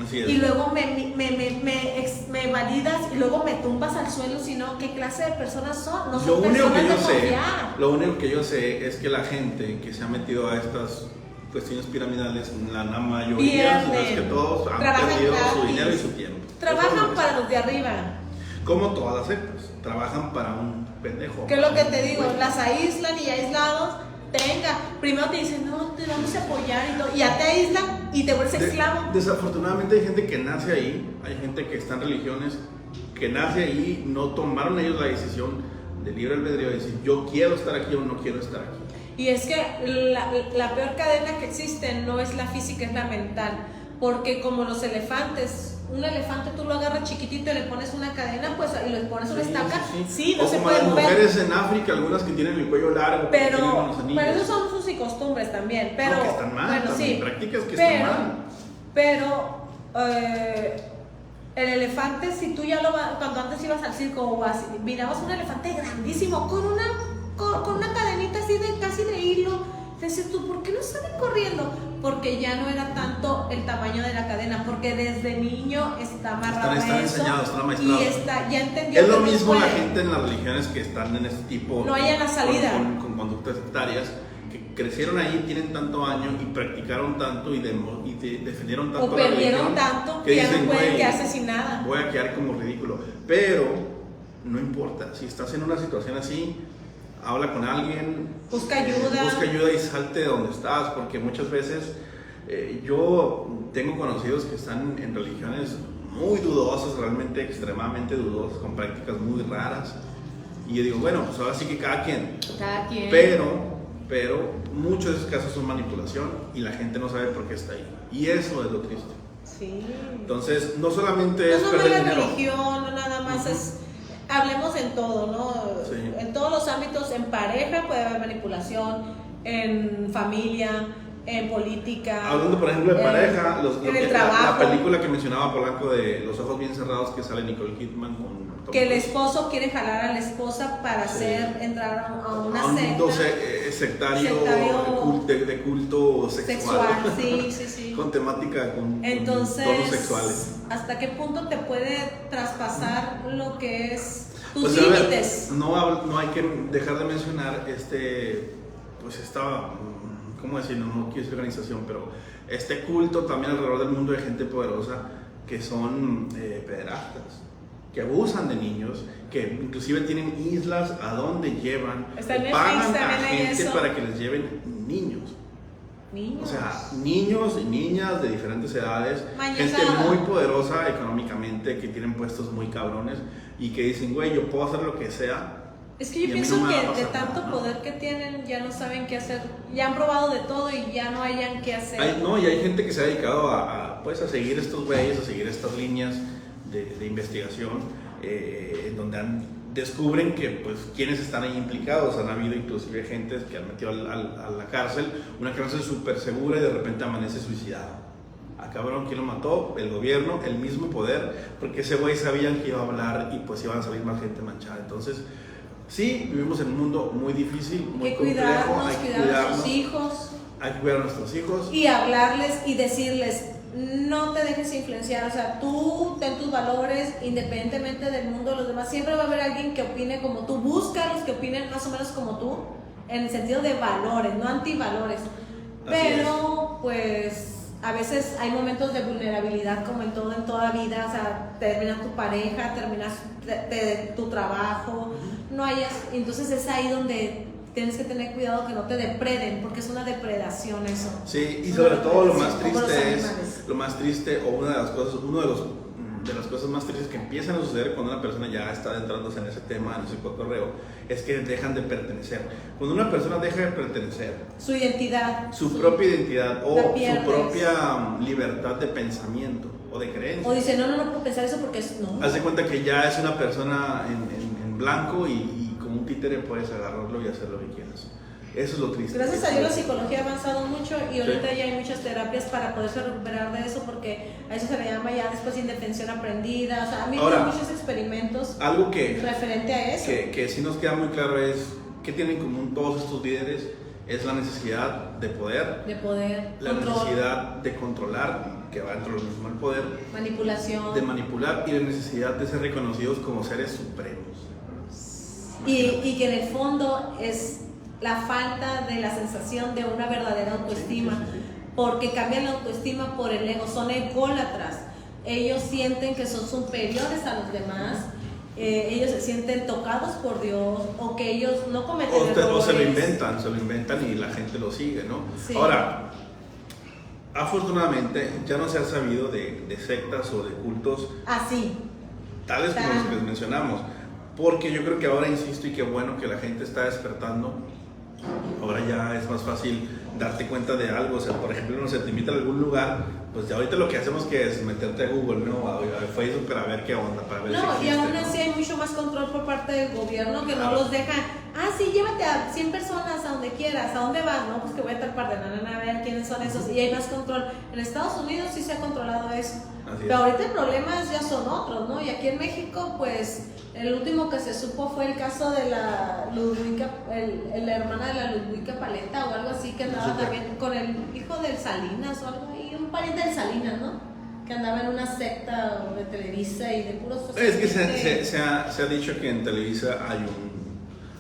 [SPEAKER 2] Así es.
[SPEAKER 1] Y luego me validas y luego me tumbas al suelo, sino ¿qué clase de personas son? No son
[SPEAKER 2] Lo único
[SPEAKER 1] personas
[SPEAKER 2] que yo
[SPEAKER 1] de
[SPEAKER 2] sé,
[SPEAKER 1] confiar.
[SPEAKER 2] lo único que yo sé es que la gente que se ha metido a estas cuestiones piramidales, la mayoría, si no es que todos, han
[SPEAKER 1] Trabajan
[SPEAKER 2] perdido su
[SPEAKER 1] gratis.
[SPEAKER 2] dinero y su tiempo. Eso es
[SPEAKER 1] Trabajan
[SPEAKER 2] lo que
[SPEAKER 1] para
[SPEAKER 2] sé.
[SPEAKER 1] los de arriba.
[SPEAKER 2] Como todas las sectas, trabajan para un pendejo.
[SPEAKER 1] ¿Qué es lo que te digo?
[SPEAKER 2] Güey.
[SPEAKER 1] Las aíslan y aislados, primero te dicen, no, te vamos a apoyar y todo, y ya te aíslan y te vuelves esclavo.
[SPEAKER 2] Desafortunadamente hay gente que nace ahí, hay gente que está en religiones, que nace ahí, no tomaron ellos la decisión de libre albedrío de decir, yo quiero estar aquí o no quiero estar aquí.
[SPEAKER 1] Y es que la peor cadena que existe no es la física, es la mental. Porque como los elefantes, un elefante tú lo agarras chiquitito y le pones una cadena, pues y le pones una estaca, sí, no
[SPEAKER 2] o
[SPEAKER 1] se
[SPEAKER 2] como
[SPEAKER 1] puede
[SPEAKER 2] las
[SPEAKER 1] mover.
[SPEAKER 2] mujeres en África, algunas que tienen el cuello largo, que tienen
[SPEAKER 1] Pero
[SPEAKER 2] unos anillos.
[SPEAKER 1] esos son sus y costumbres también. Pero,
[SPEAKER 2] No, que están mal,
[SPEAKER 1] bueno,
[SPEAKER 2] también,
[SPEAKER 1] sí,
[SPEAKER 2] prácticas que
[SPEAKER 1] pero,
[SPEAKER 2] están mal.
[SPEAKER 1] Pero el elefante, si tú ya cuando antes ibas al circo o así, mirabas un elefante grandísimo con una cadenita así casi de hilo. Decías tú, ¿por qué no salen corriendo? Porque ya no era tanto el tamaño de la cadena, porque desde niño está amarrado
[SPEAKER 2] Están
[SPEAKER 1] eso,
[SPEAKER 2] enseñados, están amaestrados.
[SPEAKER 1] y ya entendió
[SPEAKER 2] Es lo
[SPEAKER 1] que no
[SPEAKER 2] mismo la
[SPEAKER 1] puede.
[SPEAKER 2] gente en las religiones que están en este tipo.
[SPEAKER 1] No hay en la salida.
[SPEAKER 2] Con conductas sectarias, que crecieron ahí, tienen tanto año y practicaron tanto y defendieron tanto
[SPEAKER 1] O
[SPEAKER 2] la
[SPEAKER 1] perdieron
[SPEAKER 2] religión,
[SPEAKER 1] tanto que ya
[SPEAKER 2] dicen,
[SPEAKER 1] no pueden
[SPEAKER 2] "Güey,
[SPEAKER 1] quedarse sin nada".
[SPEAKER 2] Voy a quedar como ridículo. Pero no importa, si estás en una situación así, habla con alguien,
[SPEAKER 1] Busca ayuda.
[SPEAKER 2] y salte de donde estás, porque muchas veces yo tengo conocidos que están en religiones muy dudosas, realmente extremadamente dudosas, con prácticas muy raras, y yo digo, bueno, pues ahora sí que cada quien, pero muchos de esos casos son manipulación y la gente no sabe por qué está ahí, y eso es lo triste.
[SPEAKER 1] Sí.
[SPEAKER 2] Entonces, no solamente es
[SPEAKER 1] No
[SPEAKER 2] perder
[SPEAKER 1] la
[SPEAKER 2] dinero.
[SPEAKER 1] religión, no nada más es. Hablemos en todo, ¿no?
[SPEAKER 2] Sí.
[SPEAKER 1] En todos los ámbitos, en pareja puede haber manipulación, en familia, en política.
[SPEAKER 2] Hablando, por ejemplo, de pareja,
[SPEAKER 1] en el trabajo.
[SPEAKER 2] la película que mencionaba Polanco de Los ojos bien cerrados, que sale Nicole Kidman con Tom
[SPEAKER 1] Que el
[SPEAKER 2] Cruise.
[SPEAKER 1] esposo quiere jalar a la esposa para entrar a una
[SPEAKER 2] un
[SPEAKER 1] secta.
[SPEAKER 2] mundo sectario de culto sexual.
[SPEAKER 1] Sí.
[SPEAKER 2] Con temática, con
[SPEAKER 1] Entonces,
[SPEAKER 2] tonos sexuales.
[SPEAKER 1] ¿hasta qué punto te puede traspasar lo que es tus
[SPEAKER 2] Pues, a ver,
[SPEAKER 1] límites?
[SPEAKER 2] no hay que dejar de mencionar ¿cómo decirlo? No quiero decir organización, pero este culto también alrededor del mundo de gente poderosa que son pederastas, que abusan de niños, que inclusive tienen islas a donde llevan,
[SPEAKER 1] Está en
[SPEAKER 2] pagan
[SPEAKER 1] Netflix,
[SPEAKER 2] a
[SPEAKER 1] también hay
[SPEAKER 2] gente
[SPEAKER 1] eso.
[SPEAKER 2] para que les lleven niños.
[SPEAKER 1] Niños.
[SPEAKER 2] O sea, niños y niñas de diferentes edades,
[SPEAKER 1] Mañosada.
[SPEAKER 2] gente muy poderosa económicamente, que tienen puestos muy cabrones y que dicen, güey, yo puedo hacer lo que sea.
[SPEAKER 1] Es que yo
[SPEAKER 2] Y a mí
[SPEAKER 1] pienso
[SPEAKER 2] no me va a
[SPEAKER 1] que de
[SPEAKER 2] pasar
[SPEAKER 1] tanto
[SPEAKER 2] nada.
[SPEAKER 1] poder que tienen ya no saben qué hacer, ya han probado de todo y ya no hayan qué hacer.
[SPEAKER 2] Y hay gente que se ha dedicado a seguir estos güeyes, a seguir estas líneas de investigación, en donde descubren que pues quienes están ahí implicados. Han habido inclusive gente que han metido a la cárcel, una cárcel súper segura, y de repente amanece suicidado. Cabrón, ¿quién lo mató? El gobierno, el mismo poder, porque ese güey sabían que iba a hablar y pues iban a salir más gente manchada. Entonces, sí, vivimos en un mundo muy difícil, muy
[SPEAKER 1] Hay que
[SPEAKER 2] complejo, hay que
[SPEAKER 1] cuidar a nuestros
[SPEAKER 2] cuidarnos,
[SPEAKER 1] hijos
[SPEAKER 2] hay que cuidar a nuestros hijos.
[SPEAKER 1] y hablarles y decirles, no te dejes influenciar, o sea, tú ten tus valores independientemente del mundo de los demás. Siempre va a haber alguien que opine como tú, busca a los que opinen más o menos como tú, en el sentido de valores, no antivalores.
[SPEAKER 2] Así
[SPEAKER 1] Pero, pues, a veces hay momentos de vulnerabilidad como en todo, en toda vida, o sea, termina tu pareja, terminas tu trabajo, no hayas, entonces es ahí donde tienes que tener cuidado que no te depreden, porque es una depredación eso.
[SPEAKER 2] Sí, y sobre todo lo más
[SPEAKER 1] como los
[SPEAKER 2] triste
[SPEAKER 1] animales.
[SPEAKER 2] lo más triste, o una de las cosas, de las cosas más tristes que empiezan a suceder cuando una persona ya está adentrándose en ese tema, en ese cotorreo, es que dejan de pertenecer. Cuando una persona deja de pertenecer,
[SPEAKER 1] Su identidad.
[SPEAKER 2] su propia identidad o
[SPEAKER 1] la
[SPEAKER 2] su
[SPEAKER 1] pierdes.
[SPEAKER 2] propia libertad de pensamiento o de creencia.
[SPEAKER 1] O dice, no puedo pensar eso porque es no.
[SPEAKER 2] Haz de cuenta que ya es una persona en blanco y como un títere puedes agarrarlo y hacer lo que quieras. Eso es lo triste.
[SPEAKER 1] Gracias a Dios la psicología ha avanzado mucho y ahorita
[SPEAKER 2] Sí.
[SPEAKER 1] ya hay muchas terapias para poderse recuperar de eso, porque a eso se le llama ya después indefensión aprendida. O sea, han habido muchos experimentos
[SPEAKER 2] Algo que,
[SPEAKER 1] referente a eso.
[SPEAKER 2] que sí nos queda muy claro es que tienen en común todos estos líderes, es la necesidad de poder, la
[SPEAKER 1] control,
[SPEAKER 2] necesidad de controlar, que va dentro del mismo el poder,
[SPEAKER 1] manipulación.
[SPEAKER 2] de manipular y la necesidad de ser reconocidos como seres supremos.
[SPEAKER 1] Y que en el fondo es la falta de la sensación de una verdadera autoestima,
[SPEAKER 2] Sí.
[SPEAKER 1] porque cambian la autoestima por el ego, son ególatras. Ellos sienten que son superiores a los demás, ellos se sienten tocados por Dios, o que ellos no cometen errores.
[SPEAKER 2] O se lo inventan y la gente lo sigue, ¿no?
[SPEAKER 1] Sí.
[SPEAKER 2] Ahora, afortunadamente ya no se ha sabido de sectas o de cultos
[SPEAKER 1] Así.
[SPEAKER 2] tales como los que les mencionamos, porque yo creo que ahora, insisto, y qué bueno que la gente está despertando. Ahora ya es más fácil darte cuenta de algo. O sea, por ejemplo, no sé, te invitan a algún lugar, pues ya ahorita lo que hacemos que es meterte a Google, ¿no? A Facebook para ver qué onda, para ver si
[SPEAKER 1] No,
[SPEAKER 2] existe,
[SPEAKER 1] y aún
[SPEAKER 2] ¿no?
[SPEAKER 1] así hay mucho más control por parte del gobierno que
[SPEAKER 2] Claro.
[SPEAKER 1] no los deja. Sí, llévate a 100 personas a donde quieras. ¿A dónde vas? No, pues que voy a tal parte, a ver quiénes son esos. Y hay más control. En Estados Unidos sí se ha controlado eso.
[SPEAKER 2] Así
[SPEAKER 1] Pero
[SPEAKER 2] es.
[SPEAKER 1] ahorita el problema ya son otros, ¿no? Y aquí en México, pues, el último que se supo fue el caso de la Ludwika, la hermana de la Ludwika Paleta o algo así, que andaba
[SPEAKER 2] Supe.
[SPEAKER 1] también con el hijo del Salinas o algo ahí, un pariente del Salinas, ¿no? Que andaba en una secta de Televisa y de puros...
[SPEAKER 2] Es que se ha dicho que en Televisa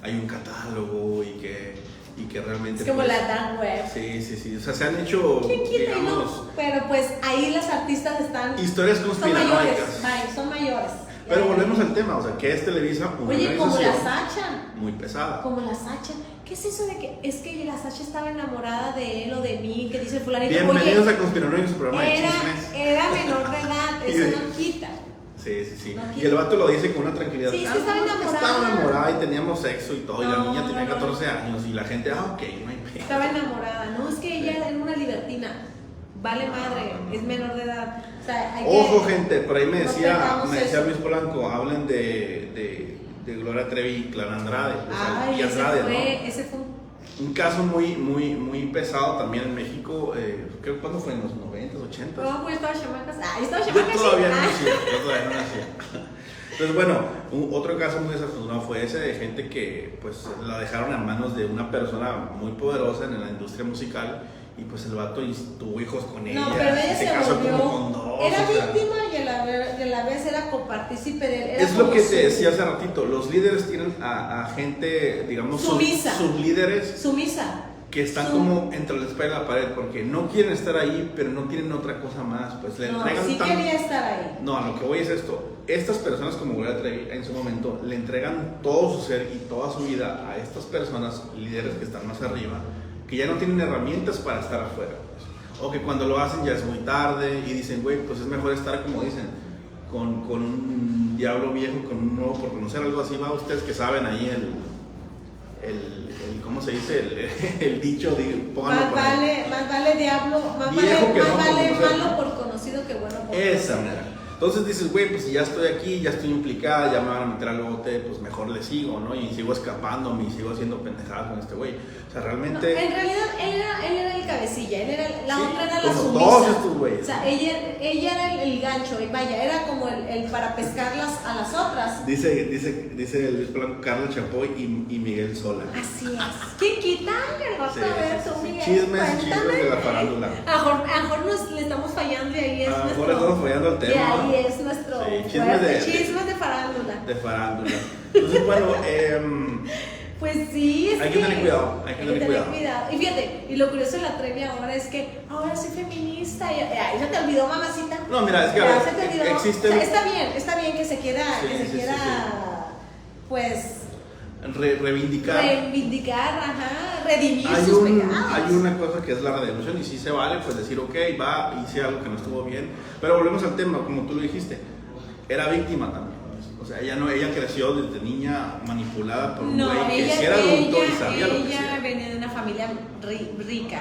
[SPEAKER 2] hay un catálogo y que realmente...
[SPEAKER 1] Es como
[SPEAKER 2] pues,
[SPEAKER 1] la dark web.
[SPEAKER 2] Sí. O sea, se han hecho,
[SPEAKER 1] ¿Quién quita y no?
[SPEAKER 2] digamos,
[SPEAKER 1] Pero pues ahí las artistas están...
[SPEAKER 2] historias
[SPEAKER 1] Son mayores,
[SPEAKER 2] conspiranoicas.
[SPEAKER 1] son mayores.
[SPEAKER 2] Pero volvemos al tema, o sea, que es Televisa una
[SPEAKER 1] Oye, como la
[SPEAKER 2] organización
[SPEAKER 1] Sacha.
[SPEAKER 2] muy pesada.
[SPEAKER 1] Como la Sacha. ¿Qué es eso de que es que la Sacha estaba enamorada de él o de mí? Que dice fulanito.
[SPEAKER 2] Bienvenidos
[SPEAKER 1] oye,
[SPEAKER 2] a Conspiranoicos, su programa de chismes.
[SPEAKER 1] era menor de edad,
[SPEAKER 2] Y
[SPEAKER 1] eso
[SPEAKER 2] de-
[SPEAKER 1] no quita.
[SPEAKER 2] Sí.
[SPEAKER 1] No,
[SPEAKER 2] Y el vato lo dice con una tranquilidad.
[SPEAKER 1] Sí, es que estaba
[SPEAKER 2] no,
[SPEAKER 1] enamorada.
[SPEAKER 2] Estaba enamorada y teníamos sexo y todo. Y la
[SPEAKER 1] No,
[SPEAKER 2] niña tenía
[SPEAKER 1] no.
[SPEAKER 2] 14 años. Y la gente, ok, no hay pedo.
[SPEAKER 1] Estaba enamorada. No, es que ella era una libertina. Vale madre, es menor de edad. O sea, hay
[SPEAKER 2] Ojo,
[SPEAKER 1] que...
[SPEAKER 2] gente, por ahí me
[SPEAKER 1] no
[SPEAKER 2] decía
[SPEAKER 1] perdamos eso.
[SPEAKER 2] Luis Polanco, hablen de Gloria Trevi y Clara Andrade. O sea,
[SPEAKER 1] Ay,
[SPEAKER 2] y Andrade, ¿no?
[SPEAKER 1] ese fue
[SPEAKER 2] Un caso muy pesado también en México. Creo que cuando fue en los 90s, 80s.
[SPEAKER 1] No, pues yo estaba chamacas. Yo estaba
[SPEAKER 2] Yo
[SPEAKER 1] chamacas.
[SPEAKER 2] todavía no
[SPEAKER 1] sí.
[SPEAKER 2] nací, yo todavía no nací. Entonces, bueno, otro caso muy desafortunado fue ese de gente que pues la dejaron en manos de una persona muy poderosa en la industria musical y pues el vato tuvo hijos con ella.
[SPEAKER 1] No, pero ella se
[SPEAKER 2] casó
[SPEAKER 1] volvió.
[SPEAKER 2] como con dos.
[SPEAKER 1] Era
[SPEAKER 2] o sea,
[SPEAKER 1] víctima y a la vez era copartícipe de él. Era
[SPEAKER 2] es lo
[SPEAKER 1] como
[SPEAKER 2] que te decía hace ratito, los líderes tienen a gente, digamos,
[SPEAKER 1] Sumisa.
[SPEAKER 2] sublíderes
[SPEAKER 1] Sumisa.
[SPEAKER 2] que están como entre la espalda y la pared porque no quieren estar ahí, pero no tienen otra cosa más, pues le
[SPEAKER 1] No,
[SPEAKER 2] entregan
[SPEAKER 1] sí quería estar ahí.
[SPEAKER 2] No, a lo que voy es esto. Estas personas como Gloria Trevi en su momento le entregan todo su ser y toda su vida a estas personas, líderes que están más arriba, que ya no tienen herramientas para estar afuera. Pues. O que cuando lo hacen ya es muy tarde y dicen, güey, pues es mejor estar, como dicen, con un diablo viejo, con un nuevo por conocer, algo así. Va, ustedes que saben ahí ¿cómo se dice? El dicho, pónganlo
[SPEAKER 1] Más
[SPEAKER 2] por ahí.
[SPEAKER 1] vale diablo, más
[SPEAKER 2] Viejo
[SPEAKER 1] vale,
[SPEAKER 2] que
[SPEAKER 1] más
[SPEAKER 2] no por
[SPEAKER 1] vale
[SPEAKER 2] conocer,
[SPEAKER 1] malo
[SPEAKER 2] ¿no?
[SPEAKER 1] por conocido que bueno por
[SPEAKER 2] Esa,
[SPEAKER 1] conocer.
[SPEAKER 2] mira. Entonces dices, güey, pues si ya estoy aquí, ya estoy implicada, ya me van a meter al bote, pues mejor le sigo, ¿no? Y sigo escapándome y sigo haciendo pendejadas con este güey. O sea,
[SPEAKER 1] No,
[SPEAKER 2] realmente...
[SPEAKER 1] en realidad él era el cabecilla, la
[SPEAKER 2] Sí,
[SPEAKER 1] otra era la
[SPEAKER 2] como
[SPEAKER 1] sumisa.
[SPEAKER 2] todos estos güeyes.
[SPEAKER 1] O sea, ella era el gancho, y vaya, era como el para pescarlas a las otras.
[SPEAKER 2] Dice Luis Polanco, Carla Chapoy y Miguel Sola.
[SPEAKER 1] Así es. ¿Quién quita?
[SPEAKER 2] Sí,
[SPEAKER 1] A ver,
[SPEAKER 2] sí,
[SPEAKER 1] tú,
[SPEAKER 2] sí.
[SPEAKER 1] Miguel,
[SPEAKER 2] Chismes
[SPEAKER 1] cuéntame.
[SPEAKER 2] de la farándula.
[SPEAKER 1] A lo mejor le estamos fallando y ahí es
[SPEAKER 2] A lo mejor
[SPEAKER 1] nuestro...
[SPEAKER 2] estamos fallando el tema,
[SPEAKER 1] Y ahí
[SPEAKER 2] ¿no?
[SPEAKER 1] es nuestro
[SPEAKER 2] Sí,
[SPEAKER 1] fuerte, chismes de farándula.
[SPEAKER 2] De farándula. Entonces, bueno,
[SPEAKER 1] Pues sí, es
[SPEAKER 2] Hay que tener cuidado, hay que tener cuidado.
[SPEAKER 1] Y fíjate, y lo curioso de la Trevi ahora es que ahora soy feminista. Y se te olvidó, mamacita.
[SPEAKER 2] No, mira, es que a
[SPEAKER 1] Ya
[SPEAKER 2] ver,
[SPEAKER 1] se te olvidó.
[SPEAKER 2] existe.
[SPEAKER 1] O sea, está bien que se quiera,
[SPEAKER 2] Sí.
[SPEAKER 1] pues,
[SPEAKER 2] reivindicar.
[SPEAKER 1] ajá, redimir sus pecados.
[SPEAKER 2] Hay una cosa que es la redención y sí se vale pues decir, ok, hice algo que no estuvo bien, pero volvemos al tema, como tú lo dijiste, era víctima también. O sea, ella creció desde niña manipulada por un güey que sí era adulto y sabía lo que
[SPEAKER 1] ella
[SPEAKER 2] hacía.
[SPEAKER 1] venía de una familia rica.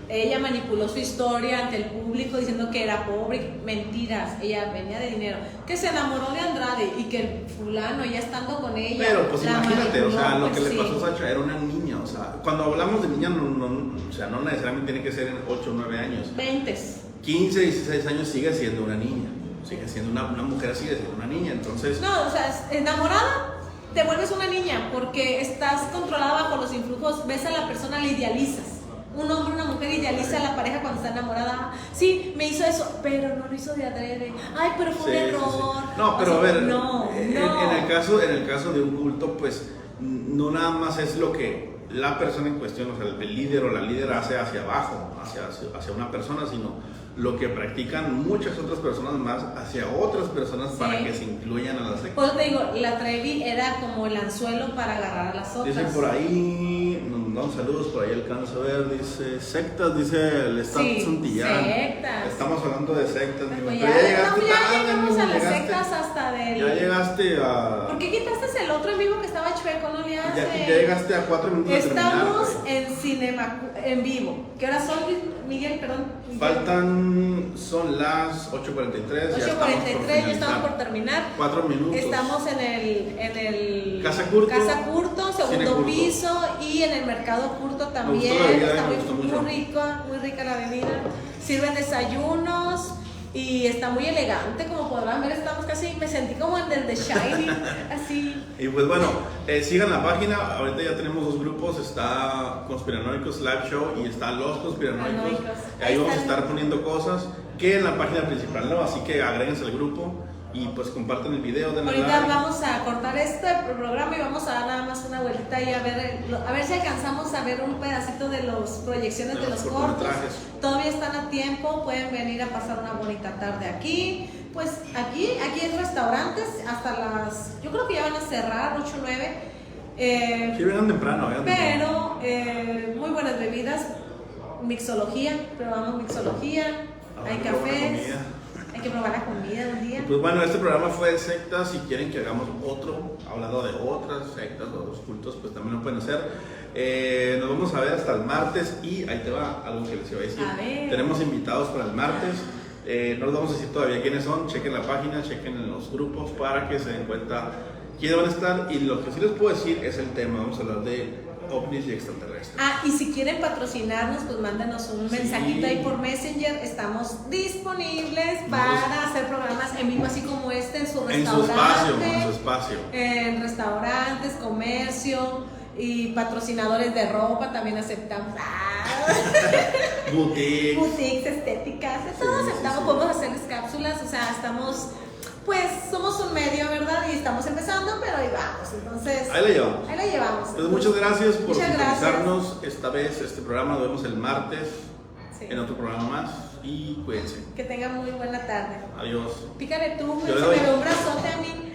[SPEAKER 1] Ella manipuló su historia ante el público diciendo que era pobre. Mentiras, ella venía de dinero. Que se enamoró de Andrade y que el fulano, ya estando con ella.
[SPEAKER 2] Pero pues imagínate, o sea, lo
[SPEAKER 1] pues,
[SPEAKER 2] que
[SPEAKER 1] sí.
[SPEAKER 2] le pasó a Sacha era una niña. O sea, cuando hablamos de niña, o sea, no necesariamente tiene que ser en 8 o 9 años.
[SPEAKER 1] 20.
[SPEAKER 2] 15, 16 años sigue siendo una niña. Sigue siendo una mujer, sigue siendo una niña. Entonces,
[SPEAKER 1] No, o sea, enamorada te vuelves una niña porque estás controlada bajo los influjos. Ves a la persona, la idealizas. Un hombre, una mujer idealiza a la pareja cuando está enamorada. Sí, me hizo eso, pero no lo hizo de adrede. Ay, pero fue un error.
[SPEAKER 2] No, pero
[SPEAKER 1] o sea,
[SPEAKER 2] a ver,
[SPEAKER 1] no.
[SPEAKER 2] en el caso de un culto, pues no nada más es lo que la persona en cuestión, o sea, el líder o la líder hace hacia abajo, hacia una persona, sino lo que practican muchas otras personas más hacia otras personas para que se incluyan a la secta.
[SPEAKER 1] Pues te digo, la Trevi era como el anzuelo para agarrar a las otras.
[SPEAKER 2] Dicen por ahí, nos dan saludos, por ahí alcanzo a ver, dice sectas, dice el Estado Santillán.
[SPEAKER 1] Sectas.
[SPEAKER 2] Estamos hablando de sectas,
[SPEAKER 1] Pues
[SPEAKER 2] pero ya llegaste tarde,
[SPEAKER 1] llegamos a las
[SPEAKER 2] llegaste.
[SPEAKER 1] sectas hasta del...
[SPEAKER 2] Ya llegaste a...
[SPEAKER 1] ¿Por qué quitaste el otro en vivo que estaba chueco? No le hace.
[SPEAKER 2] Ya llegaste a 4 minutos de terminar.
[SPEAKER 1] Estamos
[SPEAKER 2] Güey.
[SPEAKER 1] en Cinema en vivo. ¿Qué horas son, Miguel? Perdón.
[SPEAKER 2] Son las 8:43.
[SPEAKER 1] 8:43, ya estamos por terminar.
[SPEAKER 2] 4 minutos.
[SPEAKER 1] Estamos en el
[SPEAKER 2] Casa Curto,
[SPEAKER 1] segundo
[SPEAKER 2] Cine Curto.
[SPEAKER 1] piso, y en el Mercado Curto también.
[SPEAKER 2] gustó la bebida,
[SPEAKER 1] Está
[SPEAKER 2] me gustó mucho.
[SPEAKER 1] muy rica la bebida. Sirven desayunos y está muy elegante, como podrán ver. Estamos casi, me sentí como en el The Shining, así.
[SPEAKER 2] Y pues bueno, sigan la página. Ahorita ya tenemos 2 grupos. Está Conspiranoicos Live Show y está Los Conspiranoicos. Ahí vamos a estar poniendo cosas que en la página principal, ¿no? Así que agréguense al grupo y pues compartan el video.
[SPEAKER 1] Ahorita
[SPEAKER 2] like.
[SPEAKER 1] vamos a cortar este programa y vamos a dar nada más una vueltita y a ver si alcanzamos a ver un pedacito de las proyecciones de los cortos.
[SPEAKER 2] cortometrajes.
[SPEAKER 1] Todavía están a tiempo, pueden venir a pasar una bonita tarde aquí. Pues aquí hay restaurantes hasta yo creo que ya van a cerrar 8 o 9.
[SPEAKER 2] Sí, vengan temprano,
[SPEAKER 1] Pero muy buenas bebidas, mixología, probamos mixología, hay cafés. Hay que probar la comida un día.
[SPEAKER 2] Pues bueno, este programa fue de sectas. Si quieren que hagamos otro, hablando de otras sectas o otros cultos, pues también lo pueden hacer. Nos vamos a ver hasta el martes. Y ahí te va algo que les iba a decir.
[SPEAKER 1] A ver.
[SPEAKER 2] Tenemos invitados para el martes. No les vamos a decir todavía quiénes son. Chequen la página, chequen en los grupos para que se den cuenta quiénes van a estar. Y lo que sí les puedo decir es el tema. Vamos a hablar de ovnis y extraterrestres.
[SPEAKER 1] Y si quieren patrocinarnos, pues mándenos un mensajito ahí por Messenger. Estamos disponibles para hacer programas en vivo, así como este, en su restaurante.
[SPEAKER 2] En su espacio.
[SPEAKER 1] En restaurantes, comercio y patrocinadores de ropa también aceptamos. Boutiques, estéticas, de todo aceptamos. Podemos hacerles cápsulas, o sea, estamos... Pues somos un medio, ¿verdad? Y estamos empezando, pero ahí vamos. Entonces,
[SPEAKER 2] ahí la llevamos. Pues muchas gracias por sintonizarnos esta vez. Este programa lo vemos el martes en otro programa más. Y cuídense.
[SPEAKER 1] Que tengan muy buena tarde.
[SPEAKER 2] Adiós.
[SPEAKER 1] Pícale tú, se me
[SPEAKER 2] doy.
[SPEAKER 1] ve un brazote a mí.